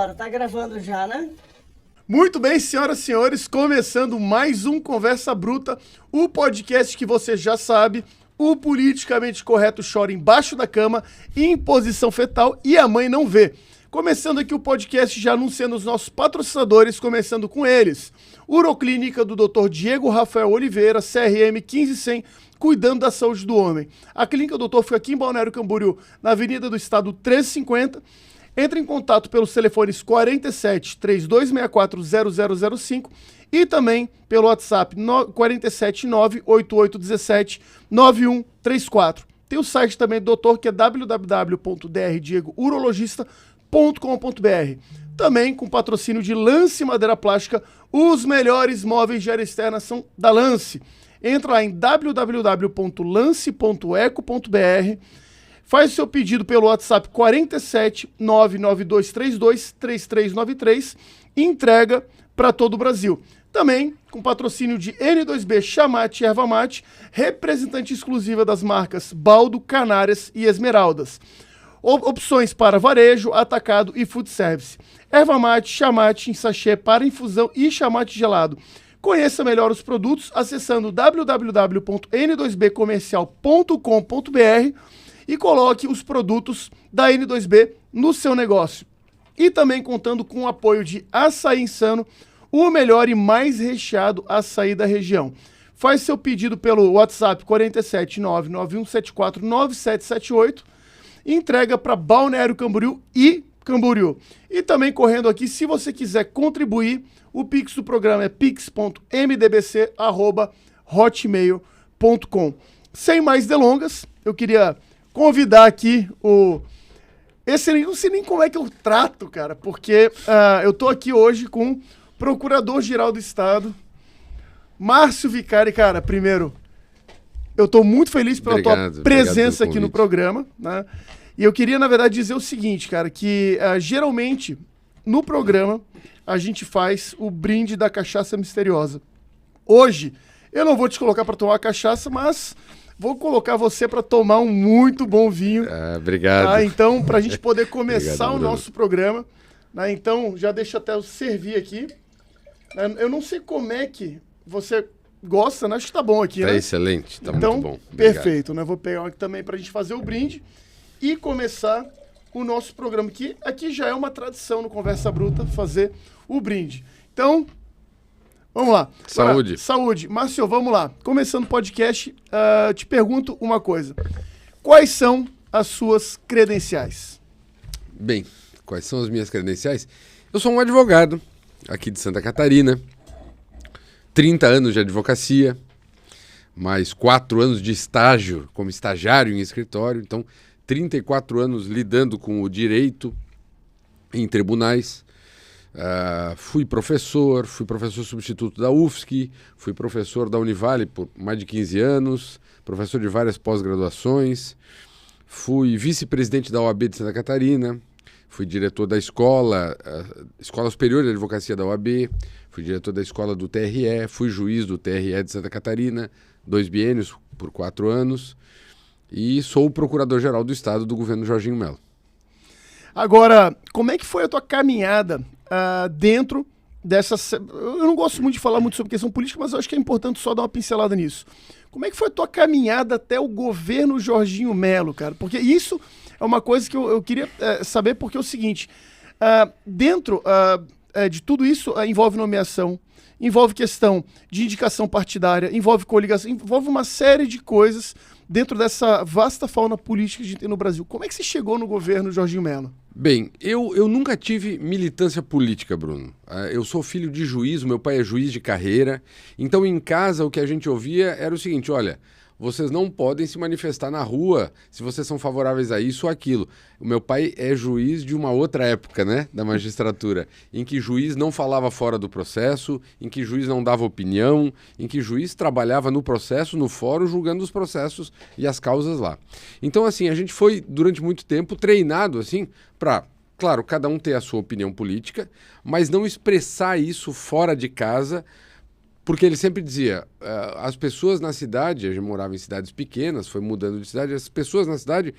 Vambora, tá gravando já, né? Muito bem, senhoras e senhores, começando mais um Conversa Bruta, o podcast que você já sabe, o politicamente correto chora embaixo da cama, em posição fetal e a mãe não vê. Começando aqui o podcast já anunciando os nossos patrocinadores, começando com eles. Uroclínica do Dr. Diego Rafael Oliveira, CRM 1500, cuidando da saúde do homem. A clínica do doutor fica aqui em Balneário Camboriú, na Avenida do Estado 350. Entre em contato pelos telefones 47 3264 0005 e também pelo WhatsApp 47 98817 9134. Tem o site também do doutor, que é www.drdiegourologista.com.br. Também com patrocínio de Lance Madeira Plástica, os melhores móveis de área externa são da Lance. Entra lá em www.lance.eco.br. Faz o seu pedido pelo WhatsApp 47 99232 3393 e entrega para todo o Brasil. Também com patrocínio de N2B Chamate e Erva Mate, representante exclusiva das marcas Baldo, Canárias e Esmeraldas. Opções para varejo, atacado e food service. Erva Mate, Chamate em sachê para infusão e chamate gelado. Conheça melhor os produtos acessando www.n2bcomercial.com.br e coloque os produtos da N2B no seu negócio. E também contando com o apoio de Açaí Insano, o melhor e mais recheado açaí da região. Faz seu pedido pelo WhatsApp 47 99174 9778 e entrega para Balneário Camboriú e Camboriú. E também correndo aqui, se você quiser contribuir, o Pix do programa é pix.mdbc@hotmail.com. Sem mais delongas, eu queria convidar aqui esse não sei nem como é que eu trato, cara, porque eu tô aqui hoje com o Procurador-Geral do Estado, Márcio Vicari. Cara, primeiro, eu tô muito feliz pela tua presença aqui no programa, né? E eu queria, na verdade, dizer o seguinte, cara, que geralmente no programa a gente faz o brinde da cachaça misteriosa. Hoje, eu não vou te colocar para tomar cachaça, mas vou colocar você para tomar um muito bom vinho. Obrigado. Tá? Então, para a gente poder começar Obrigado, o nosso programa, né? Então, já deixa até eu servir aqui. Eu não sei como é que você gosta, né? Acho que tá bom aqui, tá, né? Tá excelente, tá então, muito bom. Obrigado. Perfeito, né? Vou pegar um aqui também para a gente fazer o brinde e começar o nosso programa, que aqui já é uma tradição no Conversa Bruta fazer o brinde. Então, vamos lá. Saúde. Agora, saúde. Márcio, vamos lá. Começando o podcast, te pergunto uma coisa. Quais são as suas credenciais? Bem, quais são as minhas credenciais? Eu sou um advogado aqui de Santa Catarina, 30 anos de advocacia, mais 4 anos de estágio como estagiário em escritório, então 34 anos lidando com o direito em tribunais. Fui professor substituto da UFSC, fui professor da Univale por mais de 15 anos, professor de várias pós-graduações, fui vice-presidente da OAB de Santa Catarina, fui diretor da Escola Superior de Advocacia da OAB, fui diretor da escola do TRE, fui juiz do TRE de Santa Catarina, 2 biênios por 4 anos, e sou o Procurador-Geral do Estado do governo Jorginho Melo. Agora, como é que foi a tua caminhada dentro dessa... Eu não gosto muito de falar muito sobre questão política, mas eu acho que é importante só dar uma pincelada nisso. Como é que foi a tua caminhada até o governo Jorginho Melo, cara? Porque isso é uma coisa que eu queria saber, porque é o seguinte, dentro de tudo isso envolve nomeação, envolve questão de indicação partidária, envolve coligação, envolve uma série de coisas dentro dessa vasta fauna política que a gente tem no Brasil. Como é que você chegou no governo Jorginho Melo? Bem, eu nunca tive militância política, Bruno. Eu sou filho de juiz, meu pai é juiz de carreira. Então, em casa, o que a gente ouvia era o seguinte, olha, vocês não podem se manifestar na rua se vocês são favoráveis a isso ou aquilo. O meu pai é juiz de uma outra época, né, da magistratura, em que juiz não falava fora do processo, em que juiz não dava opinião, em que juiz trabalhava no processo, no fórum, julgando os processos e as causas lá. Então, assim, a gente foi, durante muito tempo, treinado, assim, para, claro, cada um ter a sua opinião política, mas não expressar isso fora de casa. Porque ele sempre dizia, as pessoas na cidade, a gente morava em cidades pequenas, foi mudando de cidade, as pessoas na cidade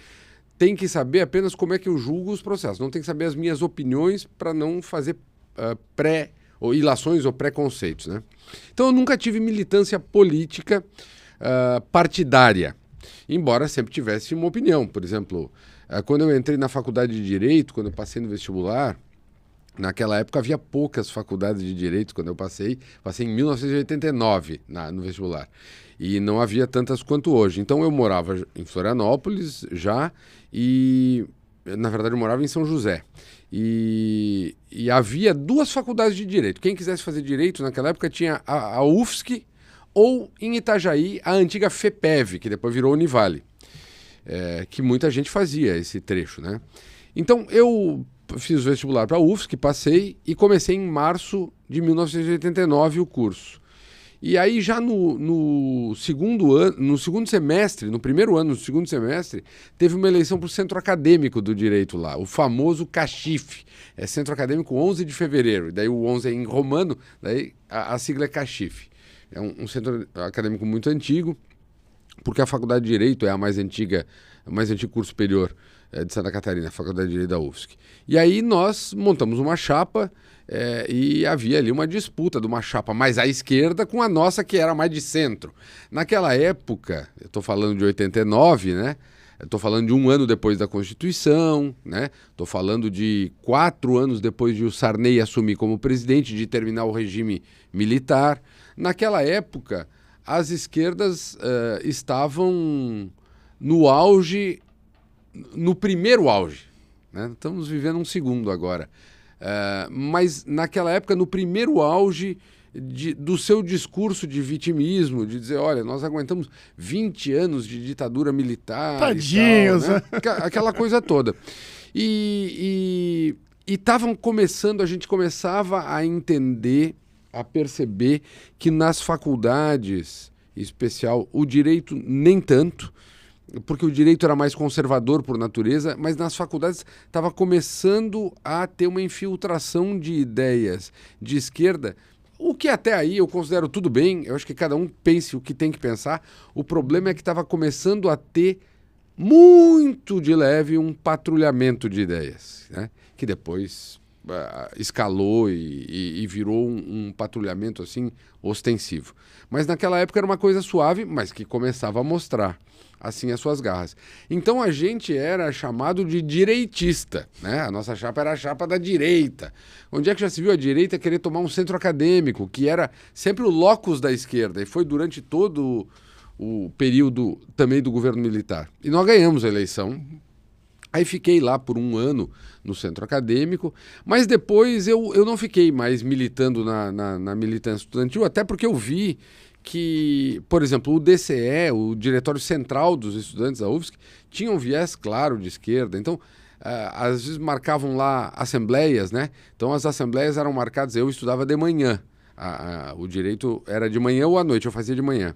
tem que saber apenas como é que eu julgo os processos. Não tem que saber as minhas opiniões para não fazer ou ilações ou preconceitos, né? Então eu nunca tive militância política partidária, embora sempre tivesse uma opinião. Por exemplo, quando eu entrei na faculdade de Direito, quando eu passei no vestibular, naquela época havia poucas faculdades de Direito. Quando eu passei em 1989 no vestibular, e não havia tantas quanto hoje. Então eu morava em Florianópolis já, e na verdade eu morava em São José. E havia 2 faculdades de Direito. Quem quisesse fazer Direito naquela época tinha a UFSC, ou em Itajaí a antiga FEPEV, que depois virou Univale, que muita gente fazia esse trecho, né? Então eu fiz o vestibular para a UFSC, passei e comecei em março de 1989 o curso. E aí já no segundo ano, no segundo semestre, no primeiro ano, no segundo semestre, teve uma eleição para o Centro Acadêmico do Direito lá, o famoso CACHIF, Centro Acadêmico 11 de Fevereiro, daí o 11 é em romano, daí a sigla é CACHIF. É um centro acadêmico muito antigo, porque a Faculdade de Direito é a mais antigo curso superior de Santa Catarina, a Faculdade de Direito da UFSC. E aí nós montamos uma chapa e havia ali uma disputa de uma chapa mais à esquerda com a nossa, que era mais de centro. Naquela época, eu estou falando de 89, né? Estou falando de 1 ano depois da Constituição, né? Estou falando de 4 anos depois de o Sarney assumir como presidente, de terminar o regime militar. Naquela época, as esquerdas estavam no auge, no primeiro auge, né? Estamos vivendo um segundo agora. Mas naquela época, no primeiro auge do seu discurso de vitimismo, de dizer, olha, nós aguentamos 20 anos de ditadura militar. Tadinhos, e tal, né? Aquela coisa toda. E estavam começando, a gente começava a entender, a perceber que nas faculdades, em especial o direito nem tanto, porque o direito era mais conservador por natureza, mas nas faculdades estava começando a ter uma infiltração de ideias de esquerda, o que até aí eu considero tudo bem. Eu acho que cada um pense o que tem que pensar. O problema é que estava começando a ter muito de leve um patrulhamento de ideias, né? Que depois escalou e virou um patrulhamento assim ostensivo. Mas naquela época era uma coisa suave, mas que começava a mostrar assim as suas garras. Então a gente era chamado de direitista, né? A nossa chapa era a chapa da direita. Onde é que já se viu a direita querer tomar um centro acadêmico, que era sempre o locus da esquerda, e foi durante todo o período também do governo militar. E nós ganhamos a eleição. Aí fiquei lá por 1 ano no centro acadêmico, mas depois eu não fiquei mais militando na militância estudantil, até porque eu vi que, por exemplo, o DCE, o Diretório Central dos Estudantes da UFSC, tinha um viés claro de esquerda. Então, às vezes marcavam lá assembleias, né? Então as assembleias eram marcadas, eu estudava de manhã, o direito era de manhã ou à noite, eu fazia de manhã.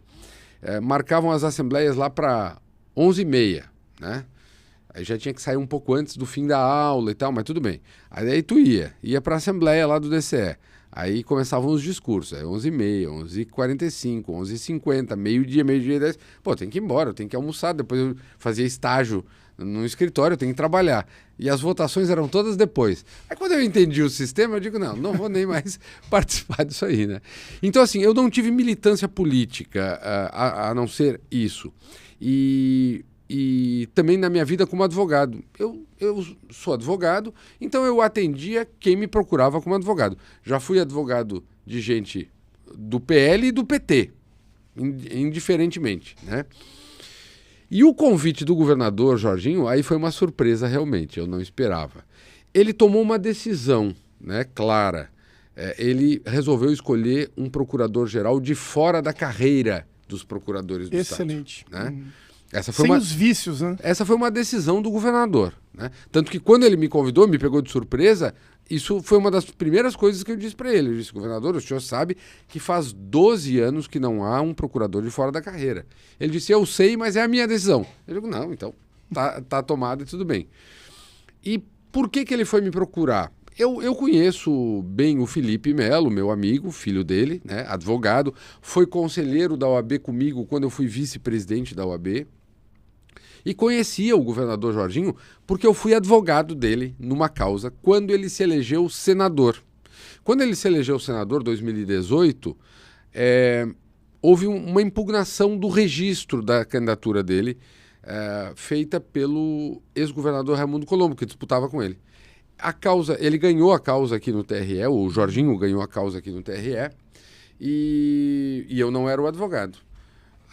Marcavam as assembleias lá para 11h30, né? Aí já tinha que sair um pouco antes do fim da aula e tal, mas tudo bem. Aí tu ia para a assembleia lá do DCE. Aí começavam os discursos, 11h30, 11h45, 11h50, meio-dia e 10. Pô, tem que ir embora, eu tenho que almoçar, depois eu fazia estágio no escritório, eu tenho que trabalhar. E as votações eram todas depois. Aí quando eu entendi o sistema, eu digo, não vou nem mais participar disso aí, né? Então assim, eu não tive militância política, a não ser isso. E também na minha vida como advogado. Eu sou advogado, então eu atendia quem me procurava como advogado. Já fui advogado de gente do PL e do PT, indiferentemente, né? E o convite do governador Jorginho, aí foi uma surpresa realmente, eu não esperava. Ele tomou uma decisão, né, clara. Ele resolveu escolher um procurador-geral de fora da carreira dos procuradores do Excelente. Estado. Né? Sem os vícios, né? Essa foi uma decisão do governador, né? Tanto que quando ele me convidou, me pegou de surpresa, isso foi uma das primeiras coisas que eu disse para ele. Eu disse, governador, o senhor sabe que faz 12 anos que não há um procurador de fora da carreira. Ele disse, eu sei, mas é a minha decisão. Eu digo, não, então tá tomado e tudo bem. E por que ele foi me procurar? Eu conheço bem o Felipe Melo, meu amigo, filho dele, né, advogado, foi conselheiro da OAB comigo quando eu fui vice-presidente da OAB. E conhecia o governador Jorginho porque eu fui advogado dele numa causa quando ele se elegeu senador. Quando ele se elegeu senador, em 2018, houve uma impugnação do registro da candidatura dele, feita pelo ex-governador Raimundo Colombo, que disputava com ele. Ele ganhou a causa aqui no TRE, o Jorginho ganhou a causa aqui no TRE, e eu não era o advogado.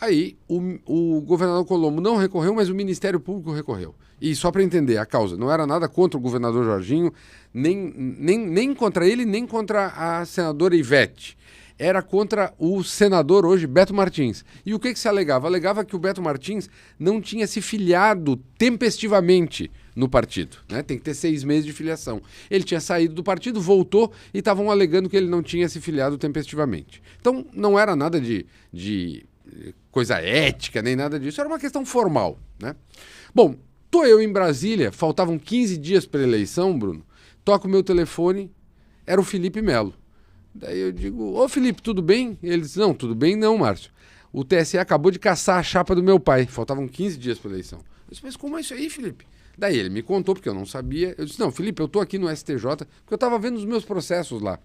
Aí o governador Colombo não recorreu, mas o Ministério Público recorreu. E só para entender, a causa não era nada contra o governador Jorginho, nem contra ele, nem contra a senadora Ivete. Era contra o senador hoje, Beto Martins. E o que se alegava? Alegava que o Beto Martins não tinha se filiado tempestivamente no partido, né? Tem que ter 6 meses de filiação. Ele tinha saído do partido, voltou e estavam alegando que ele não tinha se filiado tempestivamente. Então não era nada de coisa ética, nem nada disso, era uma questão formal, né? Bom, tô eu em Brasília, faltavam 15 dias para a eleição, Bruno, toco o meu telefone, era o Felipe Melo. Daí eu digo, ô Felipe, tudo bem? Ele disse, não, tudo bem não, Márcio. O TSE acabou de caçar a chapa do meu pai, faltavam 15 dias para a eleição. Eu disse, mas como é isso aí, Felipe? Daí ele me contou, porque eu não sabia. Eu disse, não, Felipe, eu tô aqui no STJ, porque eu estava vendo os meus processos lá.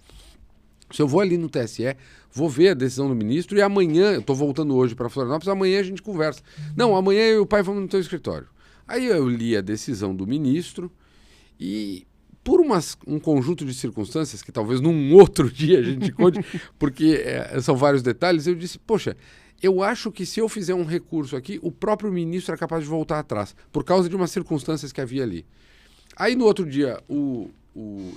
Se eu vou ali no TSE, vou ver a decisão do ministro e amanhã, eu estou voltando hoje para Florianópolis, amanhã a gente conversa. Não, amanhã eu e o pai vamos no teu escritório. Aí eu li a decisão do ministro e, por um conjunto de circunstâncias, que talvez num outro dia a gente conte, porque são vários detalhes, eu disse, poxa, eu acho que se eu fizer um recurso aqui, o próprio ministro é capaz de voltar atrás, por causa de umas circunstâncias que havia ali. Aí no outro dia, o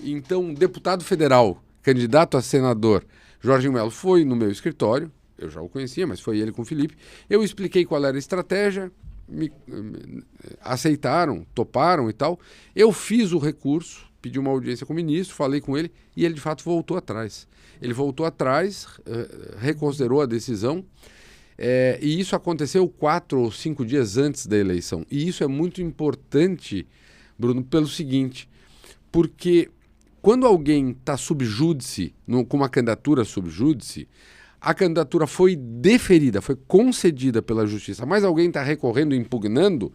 então deputado federal, candidato a senador, Jorginho Melo, foi no meu escritório, eu já o conhecia, mas foi ele com o Felipe, eu expliquei qual era a estratégia, me aceitaram, toparam e tal, eu fiz o recurso, pedi uma audiência com o ministro, falei com ele e ele de fato voltou atrás. Ele voltou atrás, reconsiderou a decisão, e isso aconteceu 4 ou 5 dias antes da eleição. E isso é muito importante, Bruno, pelo seguinte, porque quando alguém está sub júdice, com uma candidatura sub júdice, a candidatura foi deferida, foi concedida pela justiça, mas alguém está recorrendo, impugnando,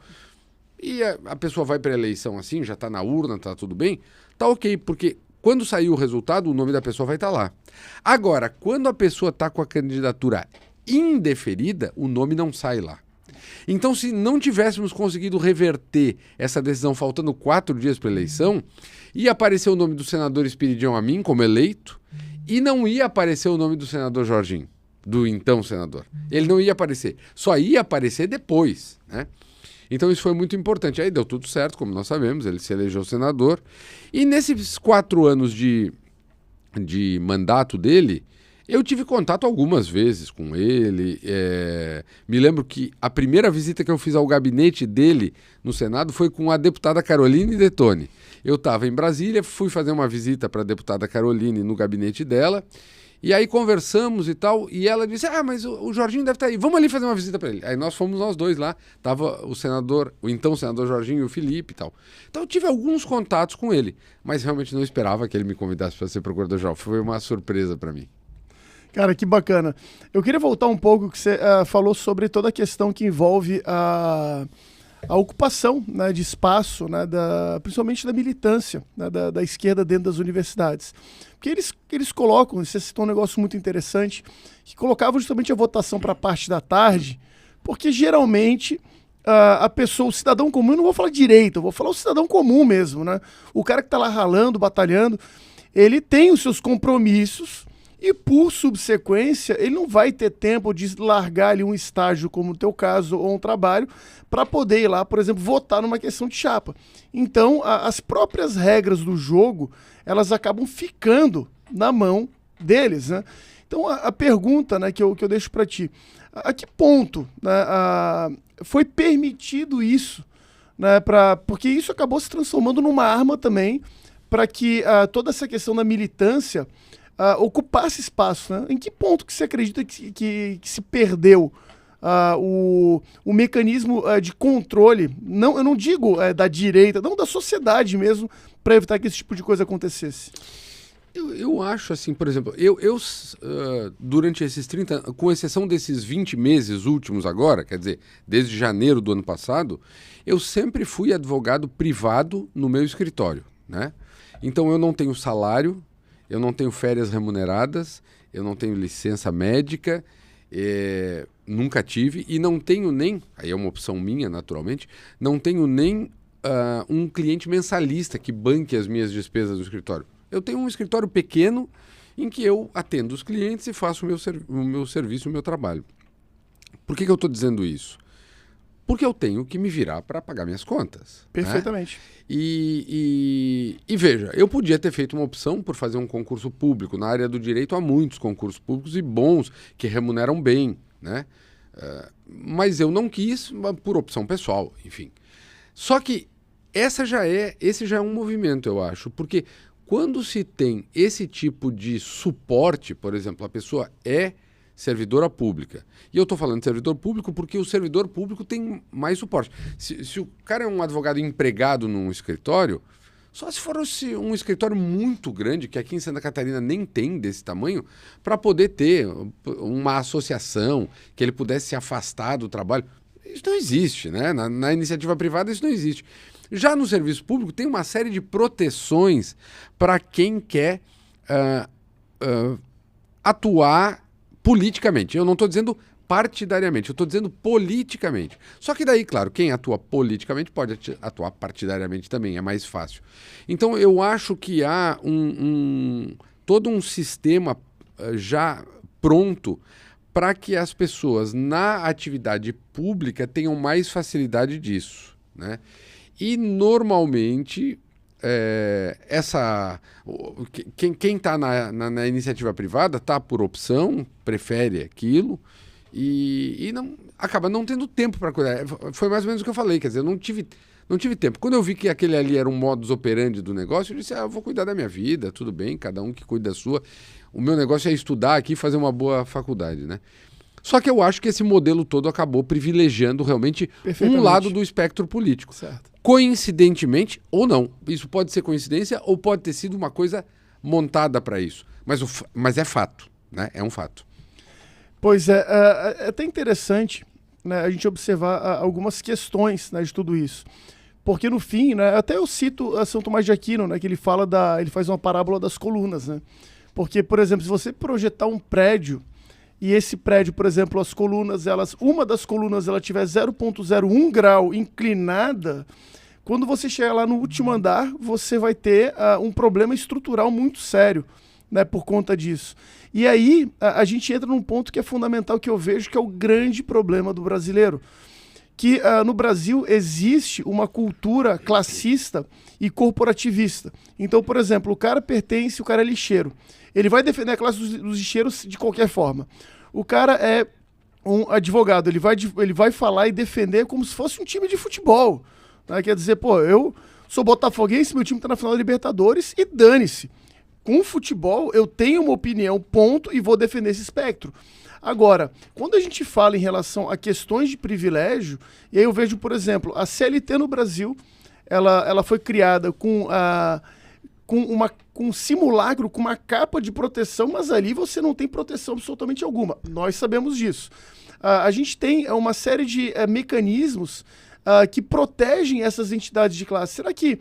e a pessoa vai para a eleição assim, já está na urna, está tudo bem, está ok, porque quando sair o resultado, o nome da pessoa vai estar lá. Agora, quando a pessoa está com a candidatura indeferida, o nome não sai lá. Então, se não tivéssemos conseguido reverter essa decisão faltando 4 dias para a eleição, ia aparecer o nome do senador Espiridião Amin como eleito e não ia aparecer o nome do senador Jorginho, do então senador. Ele não ia aparecer, só ia aparecer depois, né? Então isso foi muito importante. Aí deu tudo certo, como nós sabemos, ele se elegeu senador. E nesses 4 anos de mandato dele, eu tive contato algumas vezes com ele. Me lembro que a primeira visita que eu fiz ao gabinete dele no Senado foi com a deputada Caroline Detoni. Eu estava em Brasília, fui fazer uma visita para a deputada Caroline no gabinete dela, e aí conversamos e tal, e ela disse, mas o Jorginho deve estar aí, vamos ali fazer uma visita para ele. Aí nós fomos nós dois lá, estava o então senador Jorginho e o Felipe e tal. Então eu tive alguns contatos com ele, mas realmente não esperava que ele me convidasse para ser procurador-geral. Foi uma surpresa para mim. Cara, que bacana. Eu queria voltar um pouco, que você falou sobre toda a questão que envolve a ocupação, né, de espaço, né, principalmente da militância, né, da esquerda dentro das universidades. Porque eles colocam, você citou um negócio muito interessante, que colocavam justamente a votação para a parte da tarde, porque geralmente a pessoa, o cidadão comum, eu não vou falar direito, eu vou falar o cidadão comum mesmo, né? O cara que está lá ralando, batalhando, ele tem os seus compromissos, e por subsequência, ele não vai ter tempo de largar ali um estágio, como no teu caso, ou um trabalho, para poder ir lá, por exemplo, votar numa questão de chapa. Então, as próprias regras do jogo, elas acabam ficando na mão deles, né? Então, a pergunta, né, que eu deixo para ti, a que ponto, né, foi permitido isso, né, porque isso acabou se transformando numa arma também para que toda essa questão da militância ocupasse espaço, né? Em que ponto que você acredita que se perdeu o mecanismo de controle, não, eu não digo da direita, não, da sociedade mesmo, para evitar que esse tipo de coisa acontecesse? Eu acho assim, por exemplo, durante esses 30 anos, com exceção desses 20 meses últimos agora, quer dizer, desde janeiro do ano passado, eu sempre fui advogado privado no meu escritório, né? Então eu não tenho salário, eu não tenho férias remuneradas, eu não tenho licença médica, nunca tive, e não tenho nem, aí é uma opção minha naturalmente, não tenho nem um cliente mensalista que banque as minhas despesas do escritório. Eu tenho um escritório pequeno em que eu atendo os clientes e faço o meu serviço, o meu trabalho. Por que eu estou dizendo isso? Porque eu tenho que me virar para pagar minhas contas. Perfeitamente. Né? E veja, eu podia ter feito uma opção por fazer um concurso público. Na área do direito há muitos concursos públicos e bons, que remuneram bem, né? Mas eu não quis, por opção pessoal, enfim. Só que esse já é um movimento, eu acho, porque quando se tem esse tipo de suporte, por exemplo, a pessoa é servidora pública. E eu estou falando de servidor público porque o servidor público tem mais suporte. Se o cara é um advogado empregado num escritório, só se for um escritório muito grande, que aqui em Santa Catarina nem tem desse tamanho, para poder ter uma associação, que ele pudesse se afastar do trabalho. Isso não existe, né? Na iniciativa privada isso não existe. Já no serviço público tem uma série de proteções para quem quer atuar politicamente. Eu não estou dizendo partidariamente, eu estou dizendo politicamente. Só que daí, claro, quem atua politicamente pode atuar partidariamente também, é mais fácil. Então eu acho que há todo um sistema já pronto para que as pessoas na atividade pública tenham mais facilidade disso, né? E normalmente quem está na iniciativa privada está por opção, prefere aquilo e acaba não tendo tempo para cuidar. Foi mais ou menos o que eu falei, quer dizer, eu não tive tempo. Quando eu vi que aquele ali era um modus operandi do negócio, eu disse, eu vou cuidar da minha vida, tudo bem, cada um que cuida da sua. O meu negócio é estudar aqui e fazer uma boa faculdade, né? Só que eu acho que esse modelo todo acabou privilegiando realmente um lado do espectro político. Certo. Coincidentemente ou não. Isso pode ser coincidência ou pode ter sido uma coisa montada para isso. Mas é fato, né? É um fato. Pois é, é até interessante, né, a gente observar algumas questões, né, de tudo isso. Porque no fim, né, até eu cito a São Tomás de Aquino, né, que ele faz uma parábola das colunas, né? Porque, por exemplo, se você projetar um prédio e esse prédio, por exemplo, as colunas, uma das colunas ela tiver 0,01 grau inclinada, quando você chegar lá no último andar, você vai ter um problema estrutural muito sério, né, por conta disso. E aí a gente entra num ponto que é fundamental, que eu vejo que é o grande problema do brasileiro. Que no Brasil existe uma cultura classista e corporativista. Então, por exemplo, o cara é lixeiro. Ele vai defender a classe dos lixeiros de qualquer forma. O cara é um advogado, ele vai falar e defender como se fosse um time de futebol. Né? Quer dizer, eu sou botafoguense, meu time está na final da Libertadores e dane-se. Com o futebol, eu tenho uma opinião, ponto, e vou defender esse espectro. Agora, quando a gente fala em relação a questões de privilégio, e aí eu vejo, por exemplo, a CLT no Brasil, ela foi criada com um simulacro, com uma capa de proteção, mas ali você não tem proteção absolutamente alguma. Nós sabemos disso. A gente tem uma série de mecanismos que protegem essas entidades de classe. Será que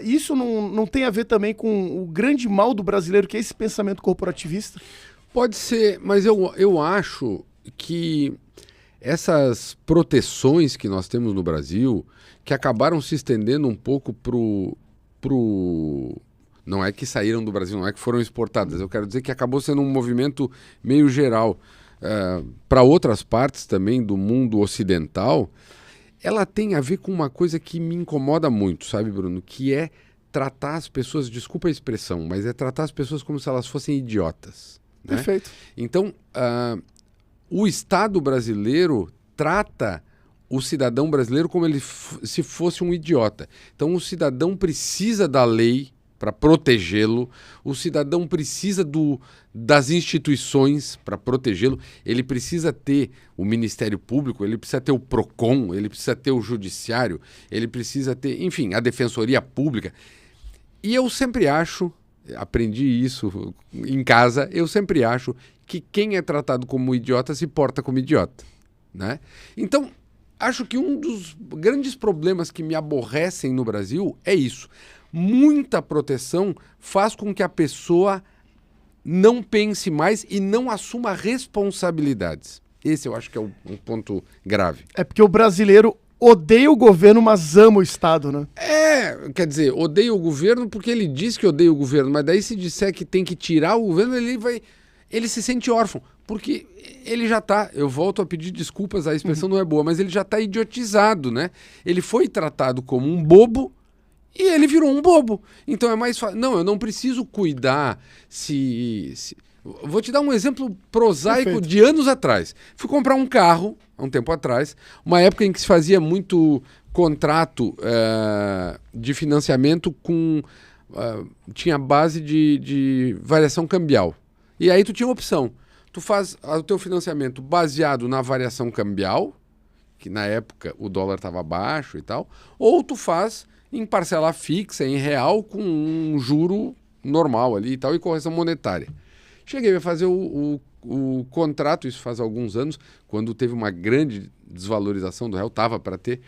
isso não tem a ver também com o grande mal do brasileiro, que é esse pensamento corporativista? Pode ser, mas eu acho que essas proteções que nós temos no Brasil, que acabaram se estendendo um pouco não é que saíram do Brasil, não é que foram exportadas, eu quero dizer que acabou sendo um movimento meio geral para outras partes também do mundo ocidental. Ela tem a ver com uma coisa que me incomoda muito, sabe, Bruno? Que é tratar as pessoas, desculpa a expressão, mas é tratar as pessoas como se elas fossem idiotas. Né? Perfeito. Então, o Estado brasileiro trata o cidadão brasileiro como se fosse um idiota. Então, o cidadão precisa da lei para protegê-lo, o cidadão precisa das instituições para protegê-lo, ele precisa ter o Ministério Público, ele precisa ter o PROCON, ele precisa ter o Judiciário, ele precisa ter, enfim, a Defensoria Pública. E eu sempre acho, aprendi isso em casa, eu sempre acho que quem é tratado como idiota se porta como idiota, né? Então, acho que um dos grandes problemas que me aborrecem no Brasil é isso. Muita proteção faz com que a pessoa não pense mais e não assuma responsabilidades. Esse eu acho que é um ponto grave. É porque o brasileiro odeia o governo, mas ama o Estado, né? Quer dizer, odeia o governo porque ele diz que odeia o governo, mas daí se disser que tem que tirar o governo, ele se sente órfão, porque ele já está, eu volto a pedir desculpas, a expressão não é boa, mas ele já está idiotizado, né? Ele foi tratado como um bobo e ele virou um bobo. Então é mais fácil. Não, eu não preciso cuidar Vou te dar um exemplo prosaico. Perfeito. De anos atrás. Fui comprar um carro, há um tempo atrás, uma época em que se fazia muito contrato de financiamento com... tinha base de variação cambial. E aí tu tinha uma opção. Tu faz o teu financiamento baseado na variação cambial, que na época o dólar estava baixo e tal, ou tu faz em parcela fixa, em real, com um juro normal ali e tal, e correção monetária. Cheguei a fazer o contrato, isso faz alguns anos, quando teve uma grande desvalorização do real, estava para ter.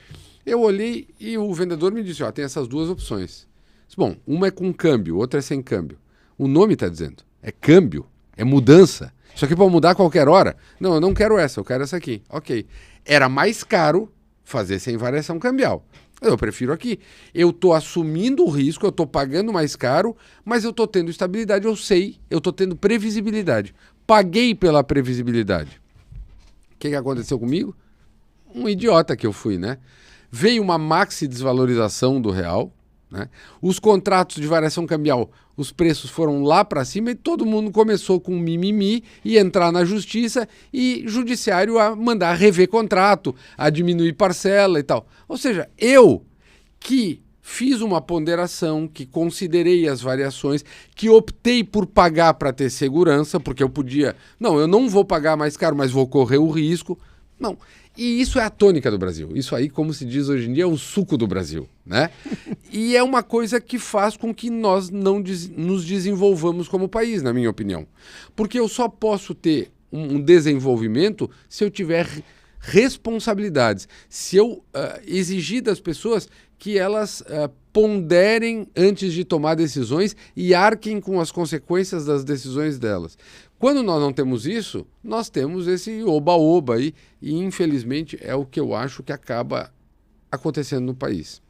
Eu olhei e o vendedor me disse, tem essas duas opções. Disse, bom, uma é com câmbio, outra é sem câmbio. O nome está dizendo, é câmbio, é mudança. Isso aqui pode mudar a qualquer hora. Não, eu não quero essa, eu quero essa aqui. Ok. Era mais caro fazer sem variação cambial. Eu prefiro aqui. Eu estou assumindo o risco, eu estou pagando mais caro, mas eu estou tendo estabilidade, eu sei, eu estou tendo previsibilidade. Paguei pela previsibilidade. O que aconteceu comigo? Um idiota que eu fui, né? Veio uma maxi desvalorização do real, né? Os contratos de variação cambial, os preços foram lá para cima e todo mundo começou com mimimi e entrar na justiça e judiciário a mandar rever contrato, a diminuir parcela e tal. Ou seja, eu que fiz uma ponderação, que considerei as variações, que optei por pagar para ter segurança, porque eu podia... Não, eu não vou pagar mais caro, mas vou correr o risco. Não. E isso é a tônica do Brasil. Isso aí, como se diz hoje em dia, é o suco do Brasil, né? E é uma coisa que faz com que nós não nos desenvolvamos como país, na minha opinião. Porque eu só posso ter um desenvolvimento se eu tiver responsabilidades. Se eu exigir das pessoas que elas ponderem antes de tomar decisões e arquem com as consequências das decisões delas. Quando nós não temos isso, nós temos esse oba-oba aí, e infelizmente é o que eu acho que acaba acontecendo no país.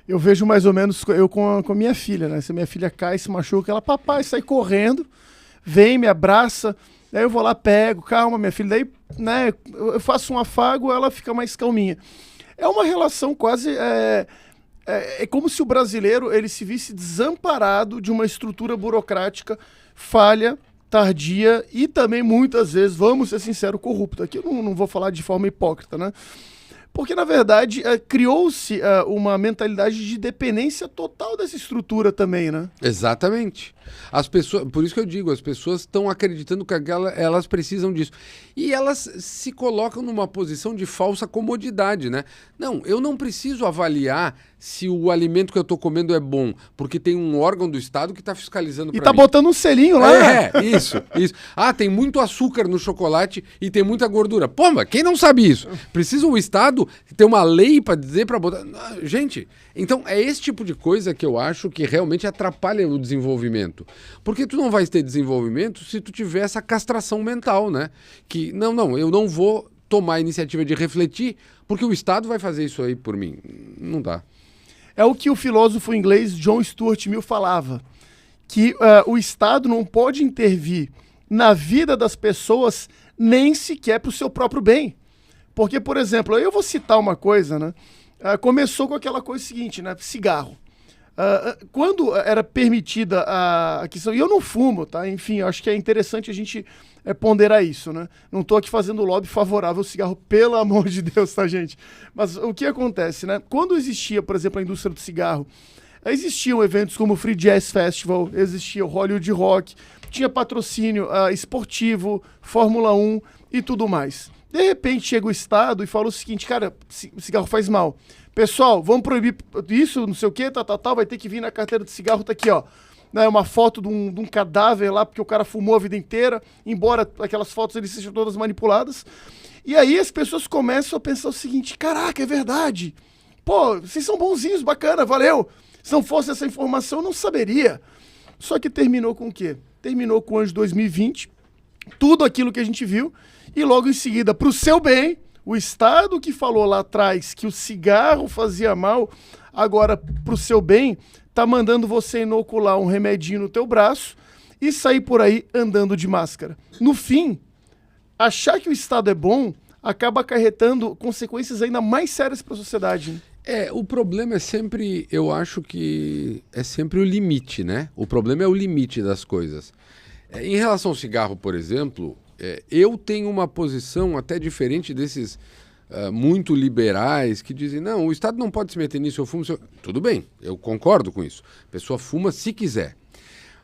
Eu vejo mais ou menos eu com a minha filha, né? Se a minha filha cai, se machuca, ela, papai, sai correndo, vem, me abraça, daí eu vou lá, pego, calma, minha filha, daí, né, eu faço um afago, ela fica mais calminha. É uma relação quase... É como se o brasileiro ele se visse desamparado de uma estrutura burocrática falha, tardia e também muitas vezes, vamos ser sinceros, corrupta. Aqui eu não vou falar de forma hipócrita, né? Porque, na verdade, criou-se uma mentalidade de dependência total dessa estrutura também, né? Exatamente. As pessoas, por isso que eu digo, as pessoas estão acreditando que elas precisam disso. E elas se colocam numa posição de falsa comodidade, né? Não, eu não preciso avaliar se o alimento que eu estou comendo é bom, porque tem um órgão do Estado que está fiscalizando para mim. E tá botando um selinho lá. Isso. Ah, tem muito açúcar no chocolate e tem muita gordura. Pô, mas quem não sabe isso? Precisa o Estado ter uma lei para dizer, para botar... Gente, então é esse tipo de coisa que eu acho que realmente atrapalha o desenvolvimento. Porque tu não vai ter desenvolvimento se tu tiver essa castração mental, né? Que, não, eu não vou tomar a iniciativa de refletir, porque o Estado vai fazer isso aí por mim. Não dá. É o que o filósofo inglês John Stuart Mill falava, que o Estado não pode intervir na vida das pessoas nem sequer para o seu próprio bem. Porque, por exemplo, eu vou citar uma coisa, né? Começou com aquela coisa seguinte, né? Cigarro. Quando era permitida a questão... E eu não fumo, tá? Enfim, acho que é interessante a gente ponderar isso, né? Não estou aqui fazendo lobby favorável ao cigarro, pelo amor de Deus, tá, gente? Mas o que acontece, né? Quando existia, por exemplo, a indústria do cigarro, existiam eventos como o Free Jazz Festival, existia o Hollywood Rock, tinha patrocínio esportivo, Fórmula 1 e tudo mais. De repente chega o Estado e fala o seguinte, cara, cigarro faz mal. Pessoal, vamos proibir isso, não sei o quê, tal, vai ter que vir na carteira de cigarro, tá aqui, ó. né, uma foto de um cadáver lá, porque o cara fumou a vida inteira, embora aquelas fotos eles sejam todas manipuladas. E aí as pessoas começam a pensar o seguinte, caraca, é verdade. Pô, vocês são bonzinhos, bacana, valeu. Se não fosse essa informação, eu não saberia. Só que terminou com o quê? Terminou com o ano de 2020, tudo aquilo que a gente viu, e logo em seguida, pro seu bem, o Estado que falou lá atrás que o cigarro fazia mal, agora, pro seu bem, tá mandando você inocular um remedinho no teu braço e sair por aí andando de máscara. No fim, achar que o Estado é bom acaba acarretando consequências ainda mais sérias para a sociedade. O problema é sempre, eu acho que é sempre o limite, né? O problema é o limite das coisas. Em relação ao cigarro, por exemplo, eu tenho uma posição até diferente desses muito liberais que dizem, não, o Estado não pode se meter nisso, eu fumo... Tudo bem, eu concordo com isso. A pessoa fuma se quiser.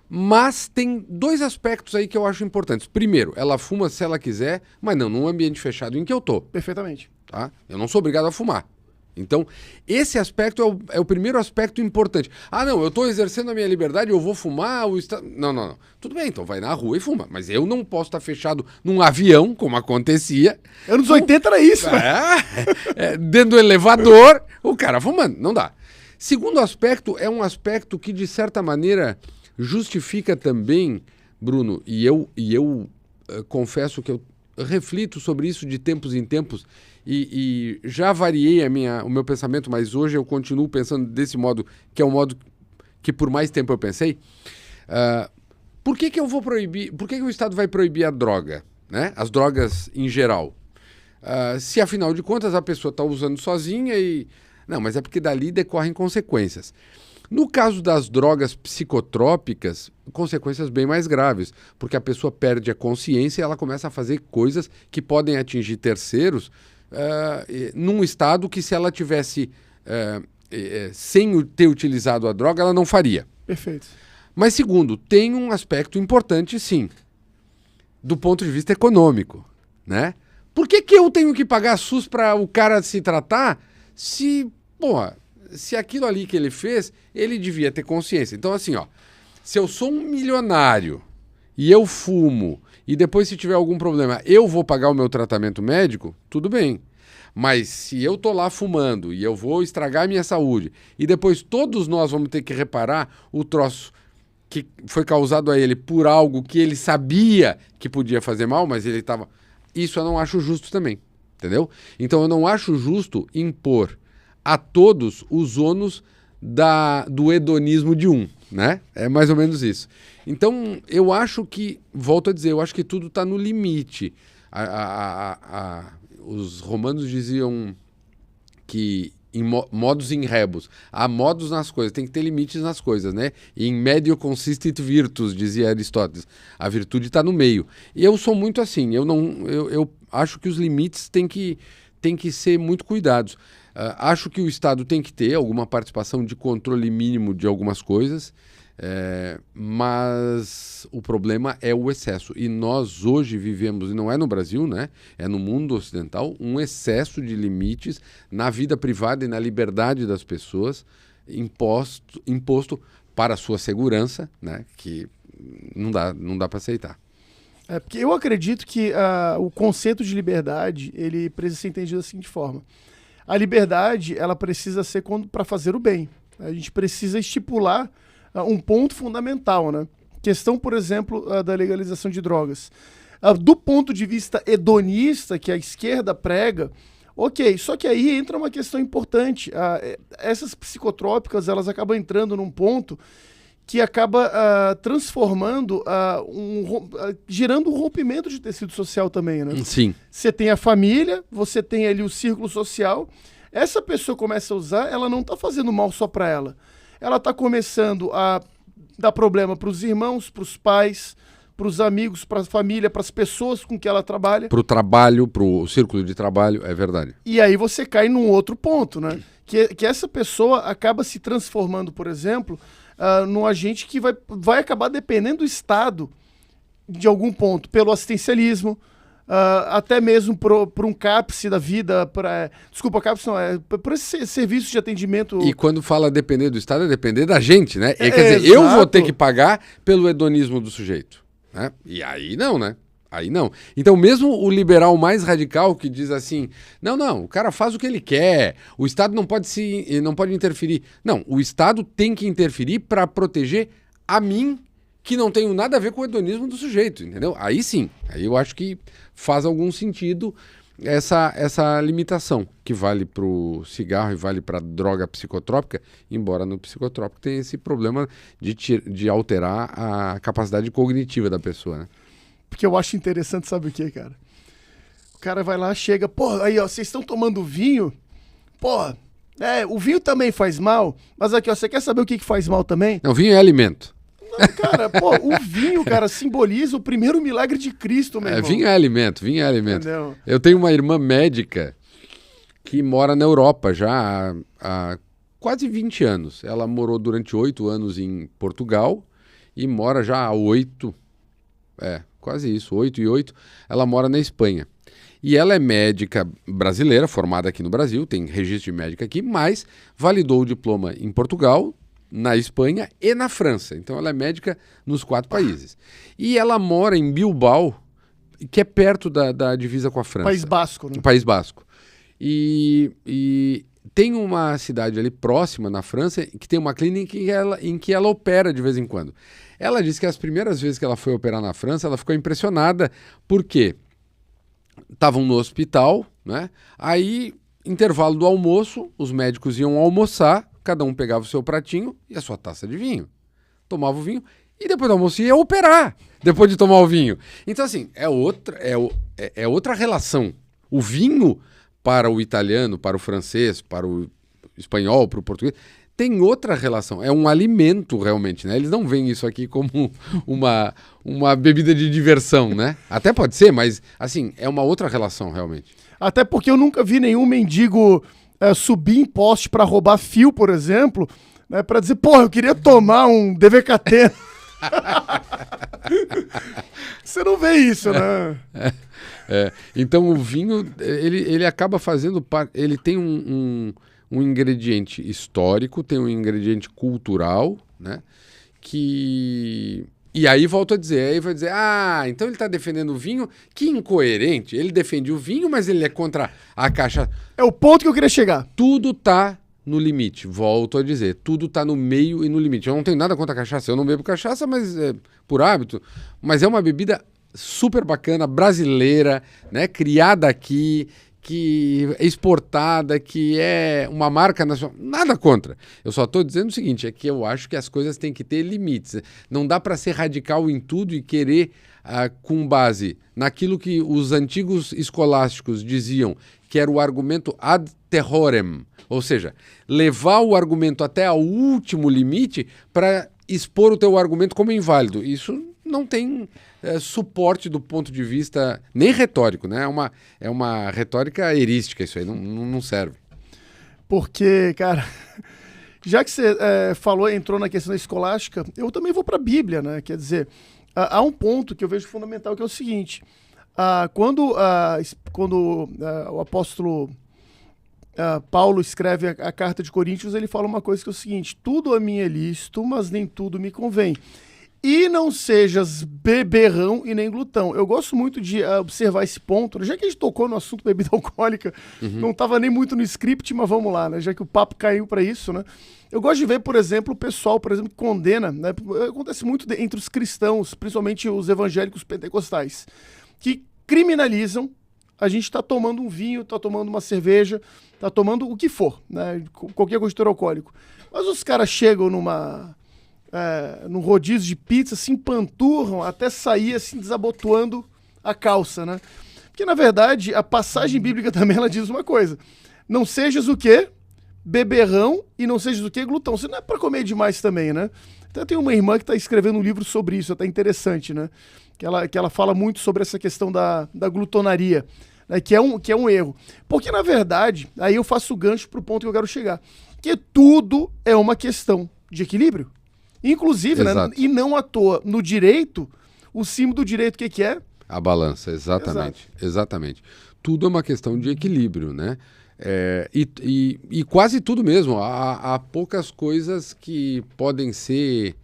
Mas tem dois aspectos aí que eu acho importantes. Primeiro, ela fuma se ela quiser, mas não num ambiente fechado em que eu tô. Perfeitamente. Tá? Eu não sou obrigado a fumar. Então, esse aspecto é o primeiro aspecto importante. Ah, não, eu estou exercendo a minha liberdade, eu vou fumar... Não. Tudo bem, então vai na rua e fuma. Mas eu não posso estar fechado num avião, como acontecia. Anos 80 era isso. Dentro do elevador, o cara fumando. Não dá. Segundo aspecto, é um aspecto que, de certa maneira, justifica também, Bruno, e eu confesso que eu reflito sobre isso de tempos em tempos, e já variei o meu pensamento, mas hoje eu continuo pensando desse modo, que é o modo que por mais tempo eu pensei. Por que eu vou proibir? Por que o Estado vai proibir a droga, né? As drogas em geral? Se afinal de contas a pessoa está usando sozinha e... Não, mas é porque dali decorrem consequências. No caso das drogas psicotrópicas, consequências bem mais graves, porque a pessoa perde a consciência e ela começa a fazer coisas que podem atingir terceiros num estado que, se ela tivesse sem ter utilizado a droga, ela não faria. Perfeito. Mas, segundo, tem um aspecto importante, sim, do ponto de vista econômico, né? Por que eu tenho que pagar SUS para o cara se tratar se aquilo ali que ele fez, ele devia ter consciência? Então, assim, se eu sou um milionário e eu fumo, e depois, se tiver algum problema, eu vou pagar o meu tratamento médico, tudo bem. Mas se eu tô lá fumando e eu vou estragar a minha saúde, e depois todos nós vamos ter que reparar o troço que foi causado a ele por algo que ele sabia que podia fazer mal, mas ele estava... Isso eu não acho justo também, entendeu? Então eu não acho justo impor a todos os ônus do hedonismo de um, né? É mais ou menos isso. Então, eu acho que, volto a dizer, eu acho que tudo está no limite. Os romanos diziam que em modus in rebus, há modos nas coisas, tem que ter limites nas coisas, né? In medio consistit virtus, dizia Aristóteles. A virtude está no meio. E eu sou muito assim, eu acho que os limites têm que ser muito cuidados. Acho que o Estado tem que ter alguma participação de controle mínimo de algumas coisas, mas o problema é o excesso. E nós hoje vivemos, e não é no Brasil, né? É no mundo ocidental, um excesso de limites na vida privada e na liberdade das pessoas, imposto para a sua segurança, né? Que não dá para aceitar. Porque eu acredito que o conceito de liberdade, ele precisa ser entendido da seguinte forma. A liberdade, ela precisa ser para fazer o bem. A gente precisa estipular um ponto fundamental, né? Questão, por exemplo, da legalização de drogas. Do ponto de vista hedonista, que a esquerda prega, ok, só que aí entra uma questão importante. Essas psicotrópicas, elas acabam entrando num ponto que acaba transformando, gerando um rompimento de tecido social também, né? Sim. Você tem a família, você tem ali o círculo social. Essa pessoa começa a usar, ela não está fazendo mal só para ela. Ela está começando a dar problema para os irmãos, para os pais, para os amigos, para a família, para as pessoas com que ela trabalha. Para o trabalho, para o círculo de trabalho, é verdade. E aí você cai num outro ponto, né? Que essa pessoa acaba se transformando, por exemplo, num agente que vai acabar dependendo do Estado de algum ponto, pelo assistencialismo, até mesmo por um CAPS da vida, desculpa, CAPS não, por esse serviço de atendimento. E quando fala depender do Estado, é depender da gente, né? Quer dizer, eu vou ter que pagar pelo hedonismo do sujeito, né? E aí não, né? Aí não. Então, mesmo o liberal mais radical que diz assim, não, o cara faz o que ele quer, o Estado não pode interferir. Não, o Estado tem que interferir para proteger a mim, que não tenho nada a ver com o hedonismo do sujeito, entendeu? Aí sim, aí eu acho que faz algum sentido essa limitação, que vale para o cigarro e vale para a droga psicotrópica, embora no psicotrópico tenha esse problema de alterar a capacidade cognitiva da pessoa, né? Porque eu acho interessante, sabe o que, cara? O cara vai lá, chega, pô, aí, ó, vocês estão tomando vinho? Pô, o vinho também faz mal, mas aqui, ó, você quer saber o que faz mal também? Não, vinho é alimento. Não, cara, pô, o vinho, cara, simboliza o primeiro milagre de Cristo, meu irmão. Vinho é alimento. Entendeu? Eu tenho uma irmã médica que mora na Europa já há quase 20 anos. Ela morou durante 8 anos em Portugal e mora já há 8, quase isso, 8 e 8, ela mora na Espanha. E ela é médica brasileira, formada aqui no Brasil, tem registro de médica aqui, mas validou o diploma em Portugal, na Espanha e na França. Então ela é médica nos 4 países. E ela mora em Bilbao, que é perto da divisa com a França. País Basco, né? País Basco. E tem uma cidade ali próxima, na França, que tem uma clínica em que ela opera de vez em quando. Ela disse que as primeiras vezes que ela foi operar na França, ela ficou impressionada porque estavam no hospital, né? Aí, intervalo do almoço, os médicos iam almoçar, cada um pegava o seu pratinho e a sua taça de vinho. Tomava o vinho e depois do almoço ia operar, depois de tomar o vinho. Então, assim, é outra relação. O vinho, para o italiano, para o francês, para o espanhol, para o português, tem outra relação. É um alimento, realmente, né? Eles não veem isso aqui como uma bebida de diversão, né? Até pode ser, mas, assim, é uma outra relação, realmente. Até porque eu nunca vi nenhum mendigo subir em poste para roubar fio, por exemplo, né? Para dizer, porra, eu queria tomar um DVKT. Você não vê isso, né? Então, o vinho, ele acaba fazendo parte... Ele tem um ingrediente histórico, tem um ingrediente cultural, né? E aí volto a dizer, aí vai dizer, então ele está defendendo o vinho, que incoerente. Ele defende o vinho, mas ele é contra a cachaça. É o ponto que eu queria chegar. Tudo está no limite, volto a dizer, tudo está no meio e no limite. Eu não tenho nada contra a cachaça, eu não bebo cachaça, mas por hábito, mas é uma bebida super bacana, brasileira, né? Criada aqui, que é exportada, que é uma marca nacional, nada contra. Eu só estou dizendo o seguinte, é que eu acho que as coisas têm que ter limites. Não dá para ser radical em tudo e querer, com base naquilo que os antigos escolásticos diziam, que era o argumento ad terrorem, ou seja, levar o argumento até ao último limite para expor o teu argumento como inválido. Isso não tem suporte do ponto de vista nem retórico, né? É uma retórica erística, isso aí não serve. Porque, cara, já que você entrou na questão da escolástica, eu também vou para a Bíblia, né? Quer dizer, há um ponto que eu vejo fundamental, que é o seguinte, quando o apóstolo Paulo escreve a carta de Coríntios, ele fala uma coisa que é o seguinte, tudo a mim é lícito, mas nem tudo me convém. E não sejas beberrão e nem glutão. Eu gosto muito de observar esse ponto, já que a gente tocou no assunto bebida alcoólica, não estava nem muito no script, mas vamos lá, né? Já que o papo caiu para isso, né? Eu gosto de ver, por exemplo, o pessoal, por exemplo, que condena, né? Acontece muito entre os cristãos, principalmente os evangélicos pentecostais, que criminalizam. A gente está tomando um vinho, está tomando uma cerveja, está tomando o que for, né? Qualquer constitutor alcoólico. Mas os caras chegam num rodízio de pizza, se empanturram até sair assim, desabotoando a calça, né? Porque, na verdade, a passagem bíblica também ela diz uma coisa. Não sejas o quê? Beberrão e não sejas o quê? Glutão. Você não é para comer demais também, né? Então, tem uma irmã que está escrevendo um livro sobre isso, até interessante, né? Que ela fala muito sobre essa questão da glutonaria, né? Que é um erro. Porque, na verdade, aí eu faço o gancho para o ponto que eu quero chegar. Que tudo é uma questão de equilíbrio. Inclusive, né, e não à toa, no direito, o símbolo do direito o que é? A balança, exatamente. Exatamente. Tudo é uma questão de equilíbrio, né? E quase tudo mesmo. Há poucas coisas que podem ser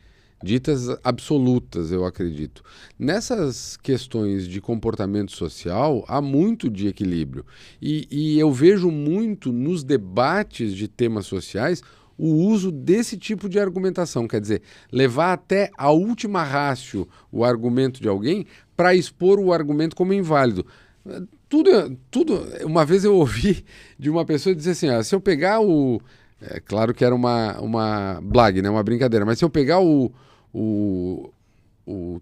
ditas absolutas, eu acredito. Nessas questões de comportamento social, há muito de equilíbrio. E eu vejo muito nos debates de temas sociais o uso desse tipo de argumentação, quer dizer, levar até a última ratio o argumento de alguém para expor o argumento como inválido. Tudo. Uma vez eu ouvi de uma pessoa dizer assim, se eu pegar é claro que era uma blague, né, uma brincadeira, mas se eu pegar o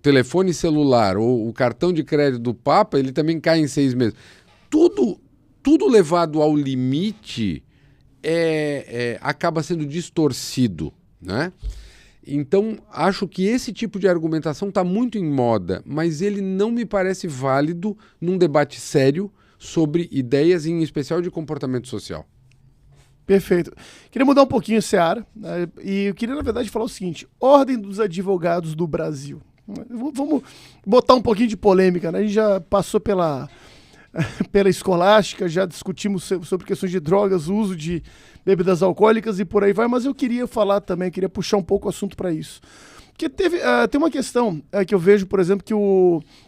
telefone celular ou o cartão de crédito do Papa, ele também cai em 6 meses. Tudo levado ao limite acaba sendo distorcido, né? Então, acho que esse tipo de argumentação está muito em moda, mas ele não me parece válido num debate sério sobre ideias, em especial de comportamento social. Perfeito. Queria mudar um pouquinho o seara, né? E eu queria, na verdade, falar o seguinte: Ordem dos Advogados do Brasil. Vamos botar um pouquinho de polêmica, né? A gente já passou pela escolástica, já discutimos sobre questões de drogas, uso de bebidas alcoólicas e por aí vai, mas eu queria falar também, queria puxar um pouco o assunto para isso. Porque tem uma questão que eu vejo, por exemplo,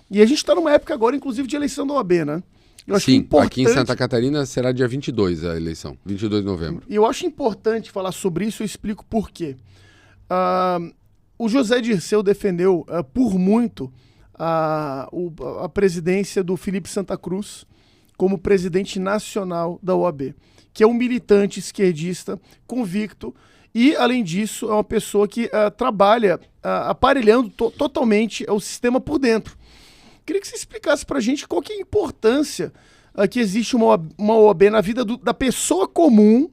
e a gente está numa época agora, inclusive, de eleição da OAB, né? Eu acho Sim, aqui em Santa Catarina será dia 22 a eleição, 22 de novembro. E eu acho importante falar sobre isso, eu explico por quê. O José Dirceu defendeu por muito a presidência do Felipe Santa Cruz como presidente nacional da OAB, que é um militante esquerdista convicto e, além disso, é uma pessoa que trabalha aparelhando totalmente o sistema por dentro. Queria que você explicasse para a gente qual que é a importância que existe uma OAB na vida da pessoa comum,